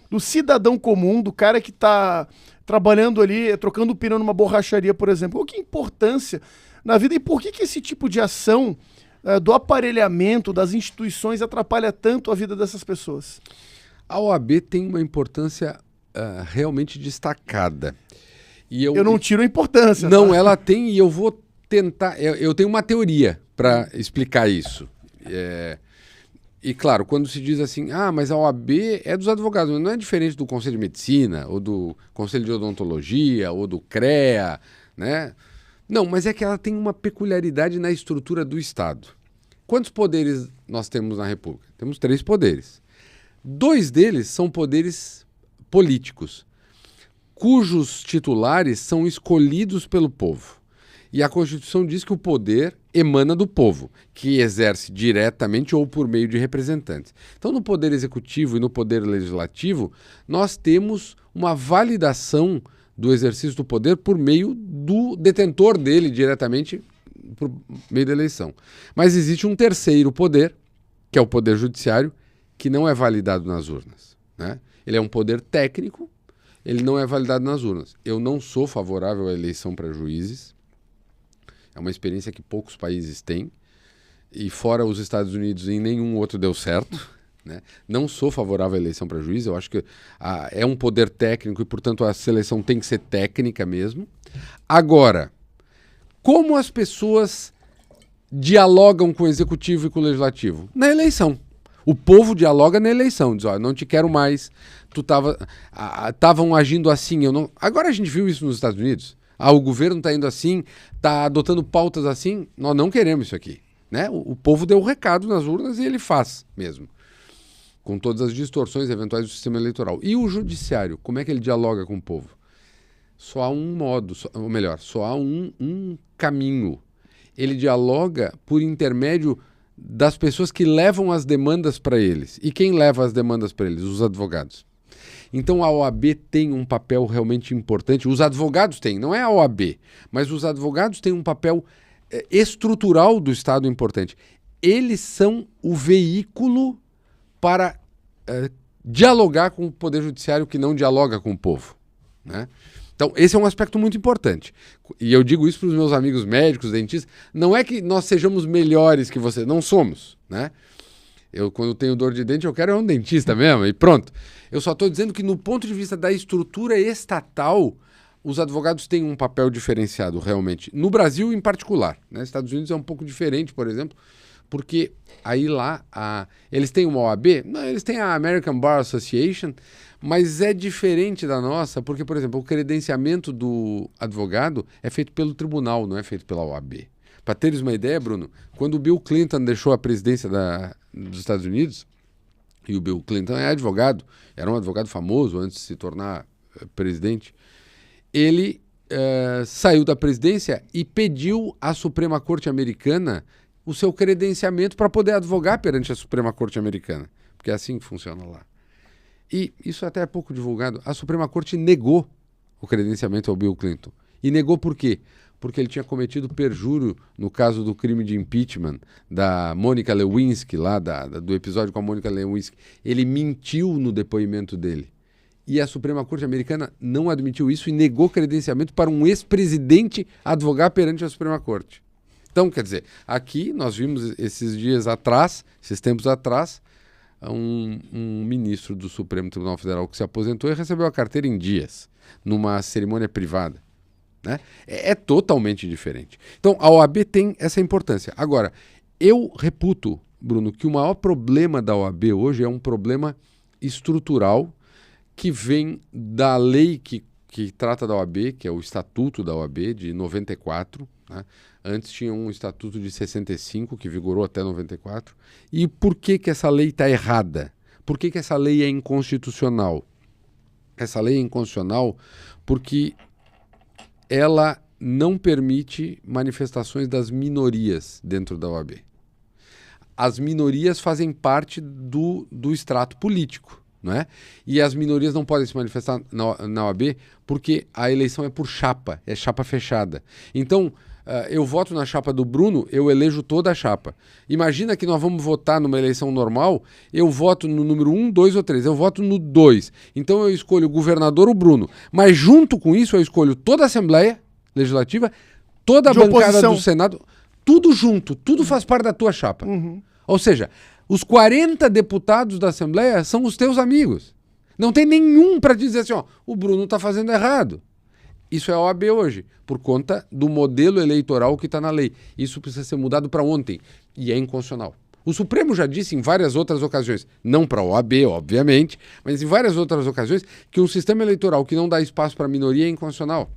do cidadão comum, do cara que está trabalhando ali, trocando pneu numa borracharia, por exemplo. Qual que é a importância na vida e por que esse tipo de ação do aparelhamento das instituições atrapalha tanto a vida dessas pessoas? A OAB tem uma importância realmente destacada. Eu não tiro a importância. Não, tá? ela tem, e eu vou tentar... Eu tenho uma teoria para explicar isso. E claro, quando se diz assim, mas a OAB é dos advogados, não é diferente do Conselho de Medicina, ou do Conselho de Odontologia, ou do CREA, né? Não, mas é que ela tem uma peculiaridade na estrutura do Estado. Quantos poderes nós temos na República? Temos 3 poderes. 2 deles são poderes políticos, cujos titulares são escolhidos pelo povo. E a Constituição diz que o poder emana do povo, que exerce diretamente ou por meio de representantes. Então, no Poder Executivo e no Poder Legislativo, nós temos uma validação do exercício do poder por meio do detentor dele, diretamente por meio da eleição. Mas existe um terceiro poder, que é o Poder Judiciário, que não é validado nas urnas, né? Ele é um poder técnico, ele não é validado nas urnas. Eu não sou favorável à eleição para juízes. É uma experiência que poucos países têm. E fora os Estados Unidos, em nenhum outro deu certo, né? Não sou favorável à eleição para juiz. Eu acho que é um poder técnico e, portanto, a seleção tem que ser técnica mesmo. Agora, como as pessoas dialogam com o executivo e com o legislativo? Na eleição. O povo dialoga na eleição, diz, não te quero mais, estavam agindo assim, eu não... Agora a gente viu isso nos Estados Unidos, o governo está indo assim, está adotando pautas assim, nós não queremos isso aqui, né? O povo deu o recado nas urnas e ele faz mesmo, com todas as distorções eventuais do sistema eleitoral. E o judiciário, como é que ele dialoga com o povo? Só há um modo, ou melhor, só há um caminho. Ele dialoga por intermédio das pessoas que levam as demandas para eles. E quem leva as demandas para eles? Os advogados. Então a OAB tem um papel realmente importante. Os advogados têm, não é a OAB, mas os advogados têm um papel estrutural do Estado importante. Eles são o veículo para dialogar com o Poder Judiciário que não dialoga com o povo, né? Então, esse é um aspecto muito importante. E eu digo isso para os meus amigos médicos, dentistas. Não é que nós sejamos melhores que você, não somos, né? Eu, quando tenho dor de dente, eu quero um dentista mesmo, e pronto. Eu só estou dizendo que, no ponto de vista da estrutura estatal, os advogados têm um papel diferenciado, realmente. No Brasil, em particular. Né? Estados Unidos é um pouco diferente, por exemplo, porque aí lá eles têm uma OAB, não, eles têm a American Bar Association, mas é diferente da nossa, porque, por exemplo, o credenciamento do advogado é feito pelo tribunal, não é feito pela OAB. Para teres uma ideia, Bruno, quando o Bill Clinton deixou a presidência dos Estados Unidos, e o Bill Clinton é advogado, era um advogado famoso antes de se tornar presidente, ele saiu da presidência e pediu à Suprema Corte Americana o seu credenciamento para poder advogar perante a Suprema Corte Americana, porque é assim que funciona lá. E isso até é pouco divulgado. A Suprema Corte negou o credenciamento ao Bill Clinton. E negou por quê? Porque ele tinha cometido perjúrio no caso do crime de impeachment da Monica Lewinsky, lá do episódio com a Monica Lewinsky. Ele mentiu no depoimento dele. E a Suprema Corte Americana não admitiu isso e negou credenciamento para um ex-presidente advogar perante a Suprema Corte. Então, quer dizer, aqui nós vimos esses tempos atrás, um ministro do Supremo Tribunal Federal que se aposentou e recebeu a carteira em dias, numa cerimônia privada. Né? É totalmente diferente. Então, a OAB tem essa importância. Agora, eu reputo, Bruno, que o maior problema da OAB hoje é um problema estrutural que vem da lei que trata da OAB, que é o Estatuto da OAB de 94. Né? Antes tinha um Estatuto de 65, que vigorou até 94. E por que essa lei está errada? Por que essa lei é inconstitucional? Essa lei é inconstitucional porque ela não permite manifestações das minorias dentro da OAB. As minorias fazem parte do extrato político. Não é? E as minorias não podem se manifestar na OAB porque a eleição é por chapa, é chapa fechada. Então, eu voto na chapa do Bruno, eu elejo toda a chapa. Imagina que nós vamos votar numa eleição normal, eu voto no número 1, 2 ou 3, eu voto no 2. Então eu escolho o governador ou o Bruno. Mas junto com isso eu escolho toda a Assembleia Legislativa, toda a bancada do Senado, tudo junto, tudo faz parte da tua chapa. Uhum. Ou seja, os 40 deputados da Assembleia são os teus amigos. Não tem nenhum para dizer assim, ó, o Bruno está fazendo errado. Isso é a OAB hoje, por conta do modelo eleitoral que está na lei. Isso precisa ser mudado para ontem, e é inconstitucional. O Supremo já disse em várias outras ocasiões, não para a OAB, obviamente, mas em várias outras ocasiões, que um sistema eleitoral que não dá espaço para a minoria é inconstitucional.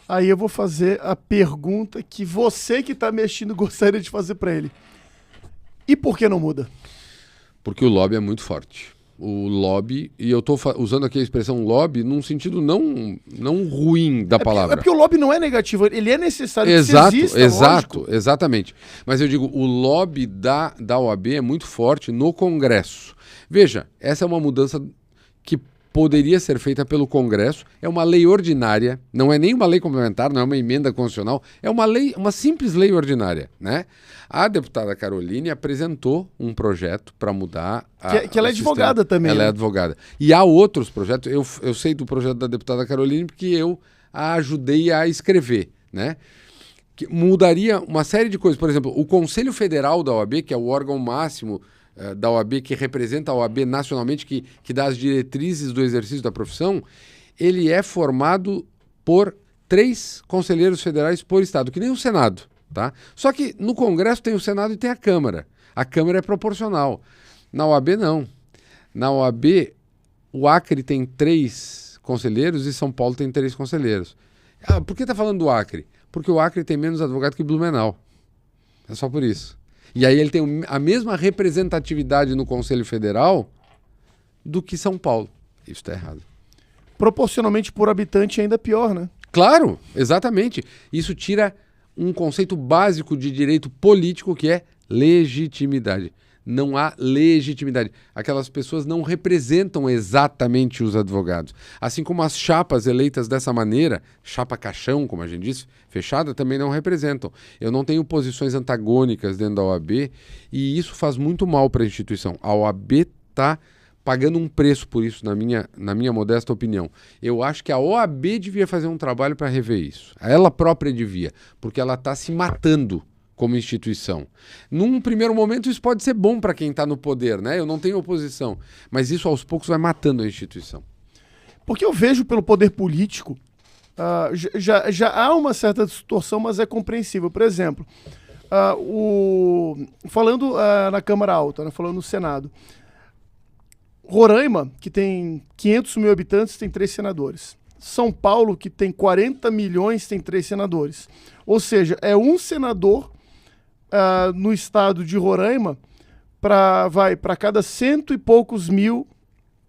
Aí eu vou fazer a pergunta que você que está mexendo gostaria de fazer para ele. E por que não muda? Porque o lobby é muito forte. O lobby, e eu estou usando aqui a expressão lobby num sentido não ruim da palavra. É porque o lobby não é negativo, ele é necessário exato, que exista, exato, lógico. Exatamente. Mas eu digo, o lobby da OAB é muito forte no Congresso. Veja, essa é uma mudança que poderia ser feita pelo Congresso, é uma lei ordinária, não é nem uma lei complementar, não é uma emenda constitucional, é uma lei, uma simples lei ordinária, né? A deputada Caroline apresentou um projeto para mudar que ela é advogada também. Ela é advogada. E há outros projetos, eu sei do projeto da deputada Caroline porque eu a ajudei a escrever, né? Que mudaria uma série de coisas. Por exemplo, o Conselho Federal da OAB, que é o órgão máximo da OAB, que representa a OAB nacionalmente, que dá as diretrizes do exercício da profissão, ele é formado por 3 conselheiros federais por estado, que nem o Senado. Tá? Só que no Congresso tem o Senado e tem a Câmara. A Câmara é proporcional. Na OAB, não. Na OAB, o Acre tem 3 conselheiros e São Paulo tem 3 conselheiros. Ah, por que está falando do Acre? Porque o Acre tem menos advogado que Blumenau. É só por isso. E aí ele tem a mesma representatividade no Conselho Federal do que São Paulo. Isso está errado. Proporcionalmente por habitante ainda pior, né? Claro, exatamente. Isso tira um conceito básico de direito político que é legitimidade. Não há legitimidade. Aquelas pessoas não representam exatamente os advogados. Assim como as chapas eleitas dessa maneira, chapa caixão, como a gente disse, fechada, também não representam. Eu não tenho posições antagônicas dentro da OAB e isso faz muito mal para a instituição. A OAB está pagando um preço por isso, na minha modesta opinião. Eu acho que a OAB devia fazer um trabalho para rever isso. Ela própria devia, porque ela está se matando como instituição. Num primeiro momento isso pode ser bom para quem está no poder, né? Eu não tenho oposição, mas isso aos poucos vai matando a instituição. Porque eu vejo pelo poder político, já há uma certa distorção, mas é compreensível. Por exemplo, falando na Câmara Alta, né, falando no Senado, Roraima, que tem 500 mil habitantes, tem 3 senadores. São Paulo, que tem 40 milhões, tem 3 senadores. Ou seja, é um senador no estado de Roraima para cada 100 e poucos mil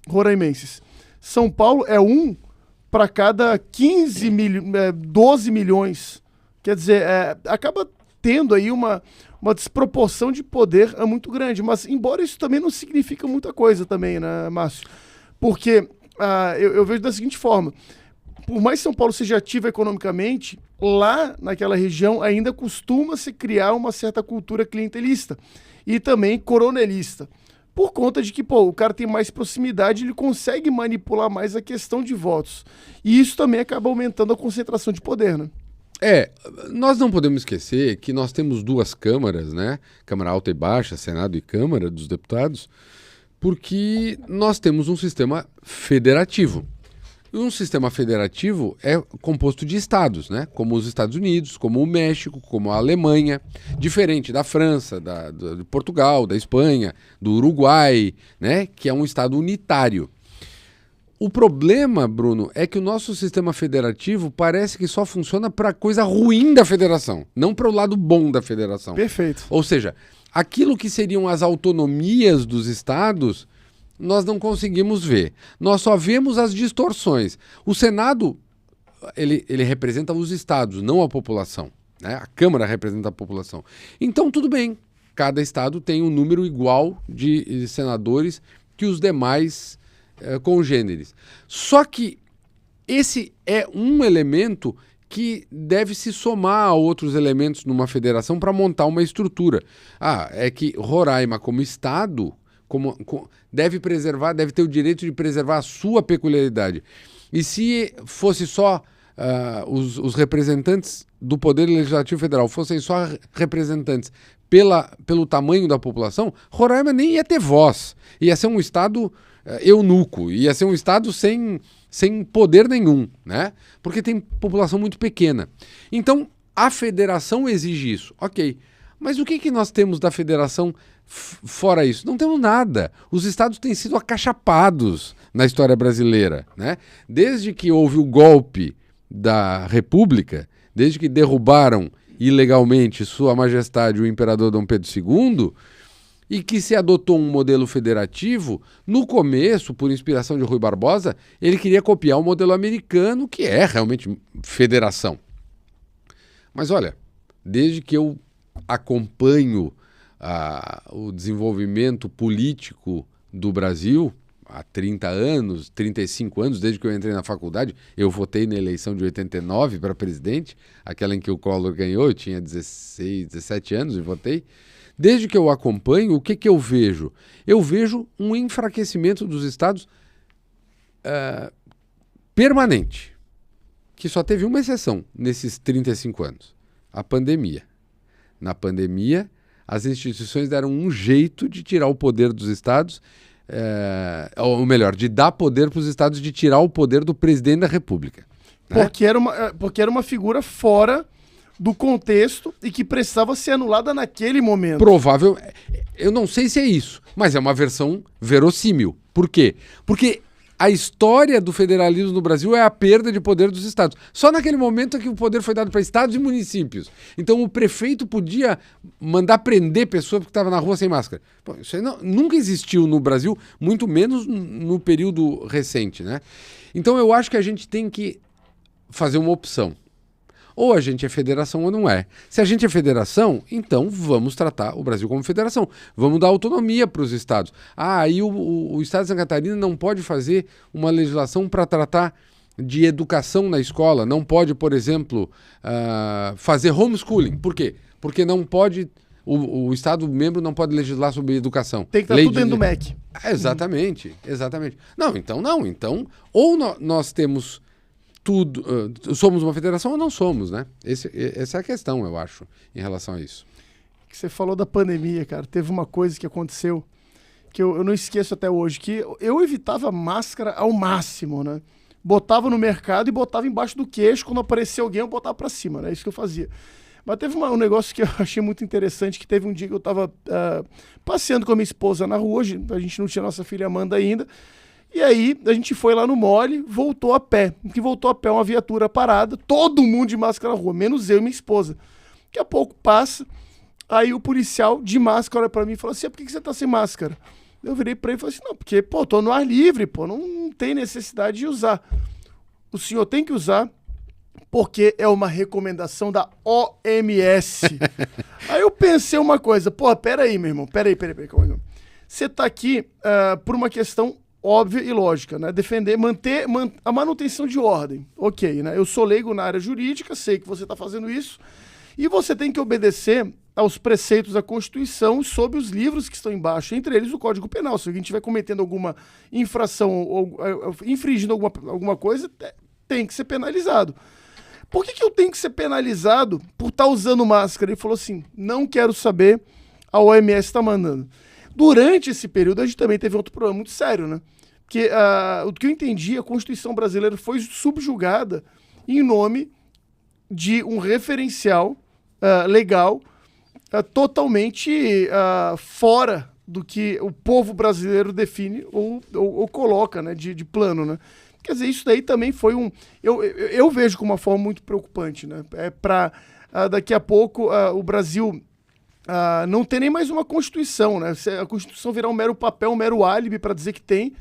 roraimenses. São Paulo é um para cada 12 milhões. Quer dizer, acaba tendo aí uma desproporção de poder muito grande. Mas, embora isso também não significa muita coisa também, né, Márcio? Porque eu vejo da seguinte forma. Por mais que São Paulo seja ativa economicamente, lá naquela região ainda costuma-se criar uma certa cultura clientelista e também coronelista. Por conta de que, o cara tem mais proximidade, ele consegue manipular mais a questão de votos. E isso também acaba aumentando a concentração de poder, né? Nós não podemos esquecer que nós temos 2 câmaras, né? Câmara Alta e Baixa, Senado e Câmara dos Deputados, porque nós temos um sistema federativo. E um sistema federativo é composto de estados, né? Como os Estados Unidos, como o México, como a Alemanha, diferente da França, de Portugal, da Espanha, do Uruguai, né? Que é um estado unitário. O problema, Bruno, é que o nosso sistema federativo parece que só funciona para a coisa ruim da federação, não para o lado bom da federação. Perfeito. Ou seja, aquilo que seriam as autonomias dos estados, nós não conseguimos ver. Nós só vemos as distorções. O Senado, ele representa os estados, não a população, né? A Câmara representa a população. Então, tudo bem. Cada estado tem um número igual de senadores que os demais congêneres. Só que esse é um elemento que deve se somar a outros elementos numa federação para montar uma estrutura. É que Roraima, como estado, deve ter o direito de preservar a sua peculiaridade. E se fosse só os representantes do Poder Legislativo Federal fossem só representantes pelo tamanho da população, Roraima nem ia ter voz. Ia ser um estado eunuco, ia ser um estado sem poder nenhum, né? Porque tem população muito pequena. Então, a federação exige isso. Ok, mas o que nós temos da federação fora isso? Não temos nada. Os estados têm sido acachapados na história brasileira, né? Desde que houve o golpe da República, desde que derrubaram ilegalmente Sua Majestade o Imperador Dom Pedro II, e que se adotou um modelo federativo, no começo, por inspiração de Rui Barbosa, ele queria copiar o modelo americano, que é realmente federação. Mas olha, desde que eu acompanho o desenvolvimento político do Brasil, há 30 anos, 35 anos, desde que eu entrei na faculdade, eu votei na eleição de 89 para presidente, aquela em que o Collor ganhou, eu tinha 16, 17 anos e votei. Desde que eu acompanho, o que eu vejo? Eu vejo um enfraquecimento dos estados permanente, que só teve uma exceção nesses 35 anos, a pandemia. Na pandemia, as instituições deram um jeito de tirar o poder dos estados, ou melhor, de dar poder para os estados, de tirar o poder do presidente da República. Né? Porque era uma figura fora do contexto e que precisava ser anulada naquele momento. Provável, eu não sei se é isso, mas é uma versão verossímil. Por quê? Porque a história do federalismo no Brasil é a perda de poder dos estados. Só naquele momento é que o poder foi dado para estados e municípios. Então o prefeito podia mandar prender pessoa porque estava na rua sem máscara. Pô, isso aí nunca existiu no Brasil, muito menos no período recente, né? Então eu acho que a gente tem que fazer uma opção. Ou a gente é federação ou não é. Se a gente é federação, então vamos tratar o Brasil como federação. Vamos dar autonomia para os estados. Aí o estado de Santa Catarina não pode fazer uma legislação para tratar de educação na escola. Não pode, por exemplo, fazer homeschooling. Por quê? Porque não pode... O Estado membro não pode legislar sobre educação. Tem que estar tudo dentro do MEC. Exatamente, exatamente. Não. Então, ou nós temos... tudo, somos uma federação ou não somos, né? Essa é a questão, eu acho, em relação a isso. Você falou da pandemia, cara. Teve uma coisa que aconteceu que eu não esqueço até hoje, que eu evitava máscara ao máximo, né? botava no mercado e botava embaixo do queixo. Quando aparecia alguém, eu botava pra cima, né? Isso que eu fazia. Mas teve um negócio que eu achei muito interessante, que teve um dia que eu tava passeando com a minha esposa na rua, a gente não tinha nossa filha Amanda ainda, e aí a gente foi lá no mole, voltou a pé. Que voltou a pé, uma viatura parada, todo mundo de máscara na rua, menos eu e minha esposa. Daqui a pouco passa, aí o policial de máscara olha pra mim e fala assim, por que você tá sem máscara? Eu virei pra ele e falei assim, não, porque, pô, tô no ar livre, pô, não tem necessidade de usar. O senhor tem que usar porque é uma recomendação da OMS. Aí eu pensei uma coisa, pô, peraí, meu irmão, peraí, calma. Você tá aqui por uma questão óbvia e lógica, né? Manter a manutenção de ordem. Ok, né? Eu sou leigo na área jurídica, sei que você tá fazendo isso, e você tem que obedecer aos preceitos da Constituição sobre os livros que estão embaixo, entre eles o Código Penal. Se alguém estiver cometendo alguma infração ou infringindo alguma coisa, tem que ser penalizado. Por que eu tenho que ser penalizado por estar usando máscara? Ele falou assim, não quero saber, a OMS está mandando. Durante esse período, a gente também teve outro problema muito sério, né? Porque o que eu entendi, a Constituição brasileira foi subjugada em nome de um referencial legal totalmente fora do que o povo brasileiro define ou coloca, né, de plano, né? Quer dizer, isso daí também foi eu vejo como uma forma muito preocupante, né? Para daqui a pouco o Brasil não ter nem mais uma Constituição, né? A Constituição virar um mero papel, um mero álibi para dizer que tem,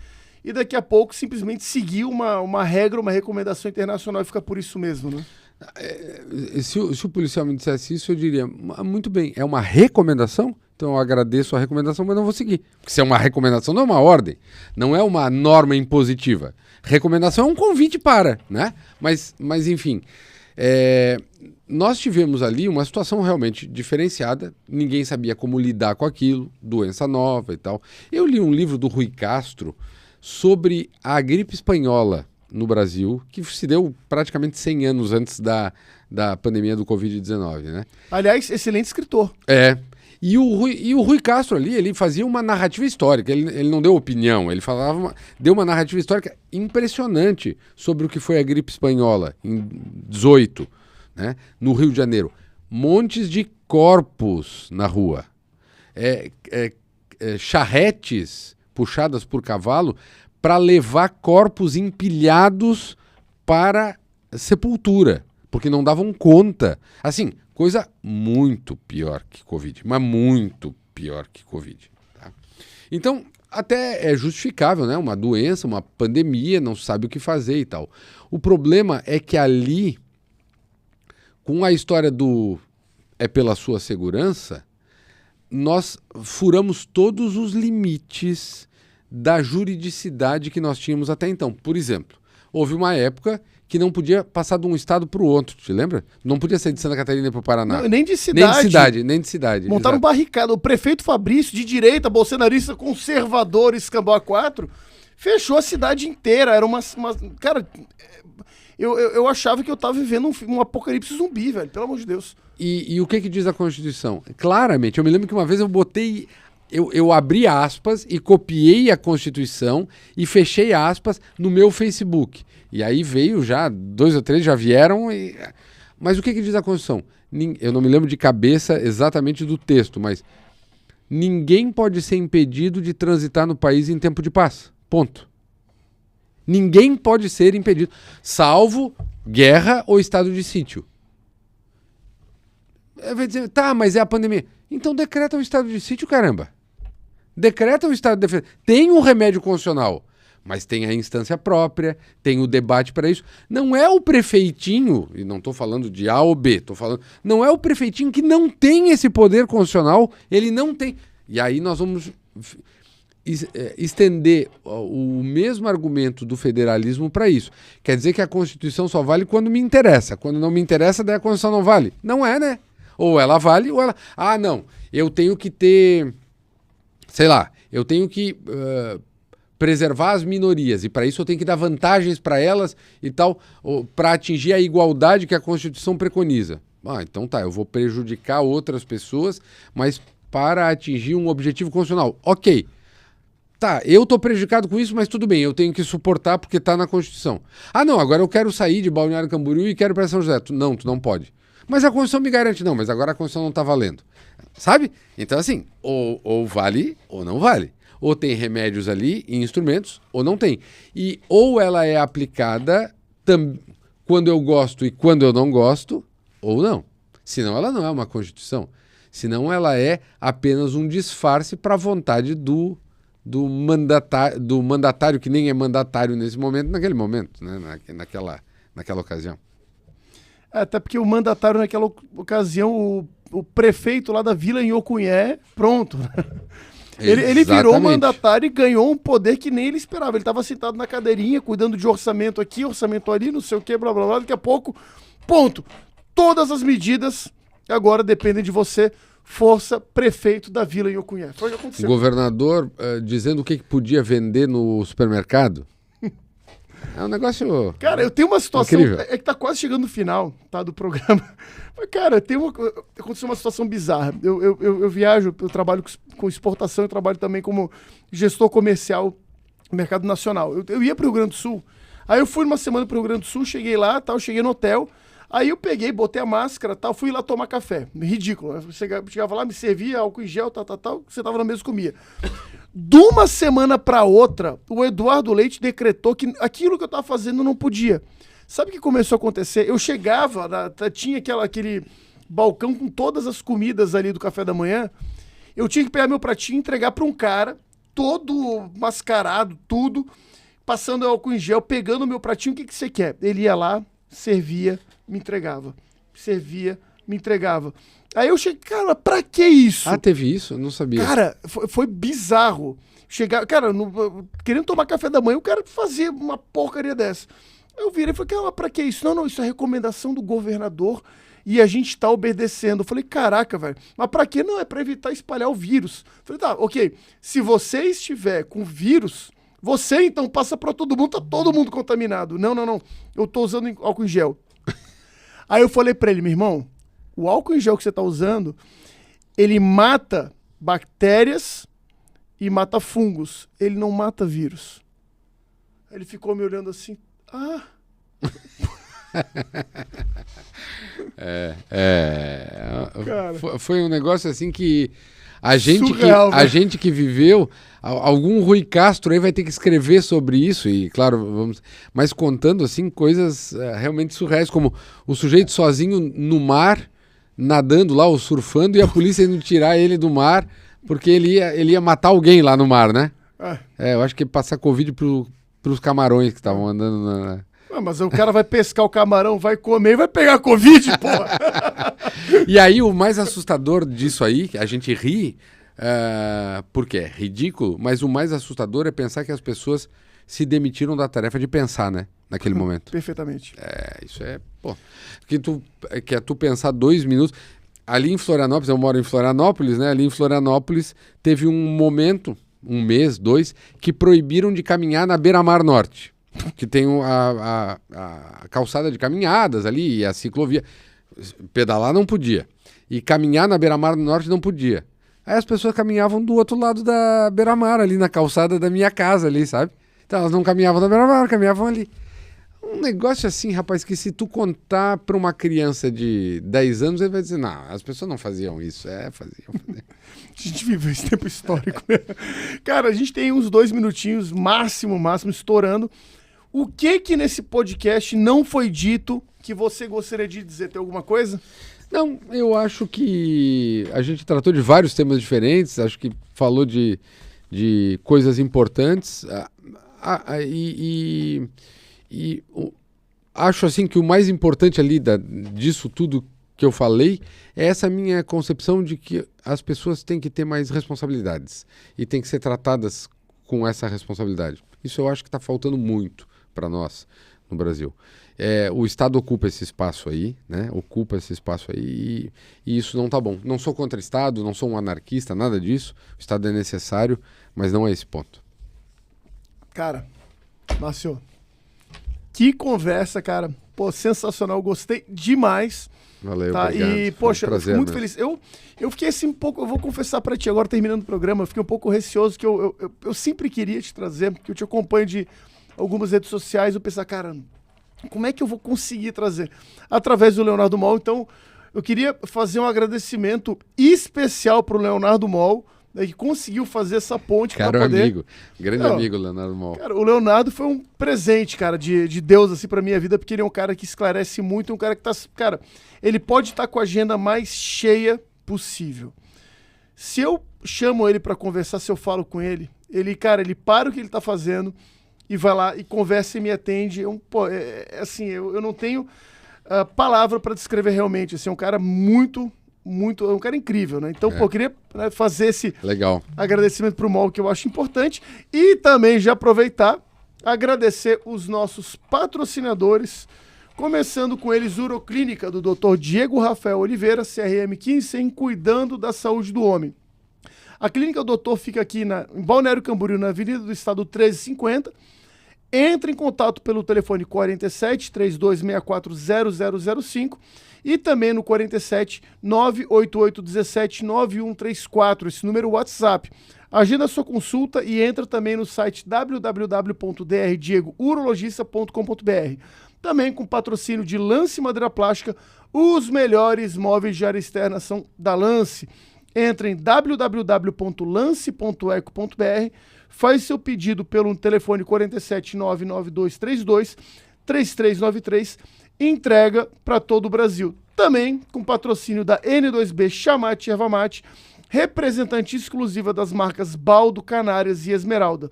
e daqui a pouco simplesmente seguir uma regra, uma recomendação internacional e ficar por isso mesmo, né? Se o policial me dissesse isso, eu diria, muito bem, é uma recomendação? Então eu agradeço a recomendação, mas não vou seguir. Porque se é uma recomendação, não é uma ordem, não é uma norma impositiva. Recomendação é um convite para, né? Mas enfim, nós tivemos ali uma situação realmente diferenciada, ninguém sabia como lidar com aquilo, doença nova e tal. Eu li um livro do Rui Castro sobre a gripe espanhola no Brasil, que se deu praticamente 100 anos antes da pandemia do Covid-19, né? Aliás, excelente escritor. E o Rui Castro ali, ele fazia uma narrativa histórica, ele não deu opinião, ele deu uma narrativa histórica impressionante sobre o que foi a gripe espanhola em 18, né, no Rio de Janeiro. Montes de corpos na rua, charretes puxadas por cavalo para levar corpos empilhados para sepultura, porque não davam conta. Assim, coisa muito pior que Covid, mas muito pior que Covid. Tá? Então, até é justificável, né? Uma doença, uma pandemia, não sabe o que fazer e tal. O problema é que ali, com a história do pela sua segurança, nós furamos todos os limites da juridicidade que nós tínhamos até então. Por exemplo, houve uma época que não podia passar de um estado para o outro, te lembra? Não podia sair de Santa Catarina para o Paraná. Não, nem de cidade. Nem de cidade. Montaram barricada. O prefeito Fabrício, de direita, bolsonarista, conservador, escambau a 4, fechou a cidade inteira. Era cara, eu achava que eu estava vivendo um apocalipse zumbi, velho. Pelo amor de Deus. E o que diz a Constituição? Claramente, eu me lembro que uma vez eu botei... Eu abri aspas e copiei a Constituição e fechei aspas no meu Facebook. E aí veio já, 2 ou 3 já vieram. Mas o que diz a Constituição? Eu não me lembro de cabeça exatamente do texto, mas ninguém pode ser impedido de transitar no país em tempo de paz. Ponto. Ninguém pode ser impedido, salvo guerra ou estado de sítio. Vai dizer, tá, mas é a pandemia. Então decreta o estado de sítio, caramba. Decreta o estado de defesa. Tem um remédio constitucional, mas tem a instância própria, tem o debate para isso. Não é o prefeitinho, e não estou falando de A ou B, não é o prefeitinho que não tem esse poder constitucional, ele não tem. E aí nós vamos estender o mesmo argumento do federalismo para isso. Quer dizer que a Constituição só vale quando me interessa. Quando não me interessa, daí a Constituição não vale. Não é, né? Ou ela vale, ou ela... Ah, não, eu tenho que ter... Sei lá, eu tenho que preservar as minorias e para isso eu tenho que dar vantagens para elas e tal, para atingir a igualdade que a Constituição preconiza. Ah, então tá, eu vou prejudicar outras pessoas, mas para atingir um objetivo constitucional. Ok, Tá, eu tô prejudicado com isso, mas tudo bem, eu tenho que suportar porque tá na Constituição. Ah, não, agora eu quero sair de Balneário Camboriú e quero ir pra São José. Tu não pode. Mas a Constituição me garante, não, mas agora a Constituição não tá valendo. Sabe? Então, assim, ou vale ou não vale. Ou tem remédios ali e instrumentos, ou não tem. E ou ela é aplicada quando eu gosto e quando eu não gosto, ou não. Senão ela não é uma Constituição. Senão ela é apenas um disfarce para a vontade do mandatário, que nem é mandatário nesse momento, naquele momento, né? naquela ocasião. Até porque o mandatário naquela ocasião, o prefeito lá da vila em Ocunhé, pronto. Ele virou mandatário e ganhou um poder que nem ele esperava. Ele estava sentado na cadeirinha, cuidando de orçamento aqui, orçamento ali, não sei o que, blá, blá, blá. Daqui a pouco, ponto. Todas as medidas agora dependem de você, força prefeito da vila em Ocunhé. Foi o que aconteceu. Governador dizendo o que podia vender no supermercado. É um negócio... Cara, eu tenho uma situação... incrível. É que tá quase chegando no final, tá, do programa. Mas, cara, aconteceu uma situação bizarra. Eu viajo, eu trabalho com exportação, eu trabalho também como gestor comercial no mercado nacional. Eu ia pro Rio Grande do Sul. Aí eu fui uma semana pro Rio Grande do Sul, cheguei lá, tal, cheguei no hotel. Aí eu peguei, botei a máscara, tal, fui lá tomar café. Ridículo. Eu chegava lá, me servia álcool em gel, tal, sentava na mesa e comia. De uma semana para outra, o Eduardo Leite decretou que aquilo que eu tava fazendo não podia. Sabe o que começou a acontecer? Eu chegava, tinha aquele balcão com todas as comidas ali do café da manhã. Eu tinha que pegar meu pratinho e entregar para um cara, todo mascarado, tudo, passando álcool em gel, pegando o meu pratinho. O que você quer? Ele ia lá, servia, me entregava. Servia, me entregava. Aí eu cheguei, cara, pra que isso? Ah, teve isso? Eu não sabia. Cara, foi bizarro. Chegar, cara, querendo tomar café da manhã, o cara fazia uma porcaria dessa. Eu virei e falei, cara, pra que isso? Não, isso é recomendação do governador e a gente tá obedecendo. Eu falei, caraca, velho, mas pra quê? Não, é pra evitar espalhar o vírus. Eu falei, tá, ok, se você estiver com vírus, você então passa pra todo mundo, tá todo mundo contaminado. Não, eu tô usando álcool em gel. Aí eu falei pra ele, meu irmão, o álcool em gel que você tá usando, ele mata bactérias e mata fungos. Ele não mata vírus. Ele ficou me olhando assim, Foi um negócio assim que a gente, surreal, a gente que viveu, algum Rui Castro aí vai ter que escrever sobre isso, e claro, mas contando assim coisas realmente surreais, como o sujeito sozinho no mar, nadando lá, ou surfando, e a polícia indo tirar ele do mar, porque ele ia matar alguém lá no mar, né? Eu acho que ia passar Covid pros camarões que estavam andando na... mas o cara vai pescar o camarão, vai comer e vai pegar Covid, porra! E aí o mais assustador disso aí, a gente ri, porque é ridículo, mas o mais assustador é pensar que as pessoas se demitiram da tarefa de pensar, né? Naquele momento. Perfeitamente. Isso é, pô. Que é tu pensar 2 minutos. Ali em Florianópolis, eu moro em Florianópolis, né? Ali em Florianópolis teve um momento, 1 mês, 2, que proibiram de caminhar na Beira-Mar Norte. Que tem a calçada de caminhadas ali e a ciclovia. Pedalar não podia. E caminhar na Beira-Mar Norte não podia. Aí as pessoas caminhavam do outro lado da Beira-Mar, ali na calçada da minha casa ali, sabe? Então elas não caminhavam na Beira-Mar, caminhavam ali. Um negócio assim, rapaz, que se tu contar para uma criança de 10 anos, ele vai dizer, não, as pessoas não faziam isso. Faziam. A gente viveu esse tempo histórico. Cara, a gente tem uns 2 minutinhos, máximo, estourando. O que nesse podcast não foi dito que você gostaria de dizer? Tem alguma coisa? Não, eu acho que a gente tratou de vários temas diferentes, acho que falou de coisas importantes, acho assim que o mais importante ali disso tudo que eu falei é essa minha concepção de que as pessoas têm que ter mais responsabilidades e têm que ser tratadas com essa responsabilidade. Isso eu acho que está faltando muito para nós no Brasil. O Estado ocupa esse espaço aí, né? E isso não tá bom. Não sou contra o Estado, não sou um anarquista, nada disso. O Estado é necessário, mas não é esse ponto. Cara, Márcio, que conversa, cara. Pô, sensacional, gostei demais. Valeu, tá? obrigado. E, poxa, eu prazer, fico muito mesmo. feliz. Eu fiquei assim um pouco, eu vou confessar pra ti agora, terminando o programa, eu fiquei um pouco receoso, que eu sempre queria te trazer, porque eu te acompanho de algumas redes sociais, eu pensava, cara, como é que eu vou conseguir trazer? Através do Leonardo Mol. Então, eu queria fazer um agradecimento especial pro Leonardo Mol, né, que conseguiu fazer essa ponte para Caro poder... amigo, grande Não, amigo, Leonardo Mol. Cara, o Leonardo foi um presente, cara, de Deus, assim, pra minha vida, porque ele é um cara que esclarece muito, um cara que tá... Cara, ele pode estar com a agenda mais cheia possível. Se eu chamo ele pra conversar, se eu falo com ele, cara, ele para o que ele tá fazendo e vai lá e conversa e me atende. Assim, eu não tenho palavra pra descrever realmente, assim, é um cara muito, é um cara incrível, né? Então, eu queria, né, fazer esse Legal. agradecimento pro Mol, que eu acho importante, e também já aproveitar, agradecer os nossos patrocinadores, começando com eles, Uroclínica, do Dr. Diego Rafael Oliveira, CRM 1500, cuidando da saúde do homem. A clínica Doutor fica aqui em Balneário Camboriú, na Avenida do Estado 1350. Entre em contato pelo telefone 47 3264 0005 e também no 47 988 17 9134, esse número WhatsApp. Agenda sua consulta e entra também no site www.drdiegourologista.com.br. Também com patrocínio de Lance Madeira Plástica, os melhores móveis de área externa são da Lance. Entre em www.lance.eco.br, faz seu pedido pelo telefone 47 99232 3393, entrega para todo o Brasil. Também com patrocínio da N2B Chamate Erva Mate, representante exclusiva das marcas Baldo, Canárias e Esmeralda.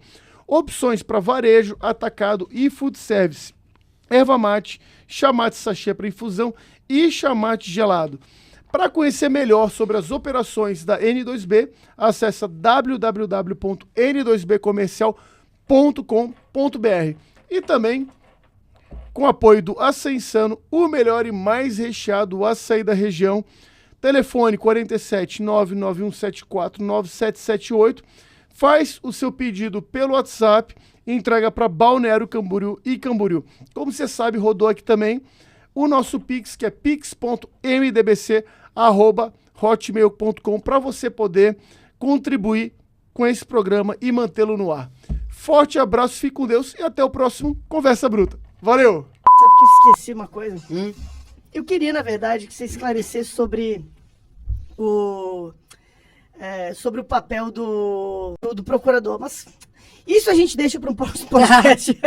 Opções para varejo, atacado e food service. Erva mate, chamate sachê para infusão e chamate gelado. Para conhecer melhor sobre as operações da N2B, acesse www.n2bcomercial.com.br. E também com apoio do Ascensano, o melhor e mais recheado açaí da região. Telefone 47 99174 9778. Faz o seu pedido pelo WhatsApp e entrega para Balneário Camboriú e Camboriú. Como você sabe, rodou aqui também o nosso Pix, que é pix.mdbc@hotmail.com, para você poder contribuir com esse programa e mantê-lo no ar. Forte abraço, fique com Deus e até o próximo Conversa Bruta. Valeu! Sabe que eu esqueci uma coisa? Eu queria, na verdade, que você esclarecesse sobre o papel do procurador, mas isso a gente deixa para um próximo podcast.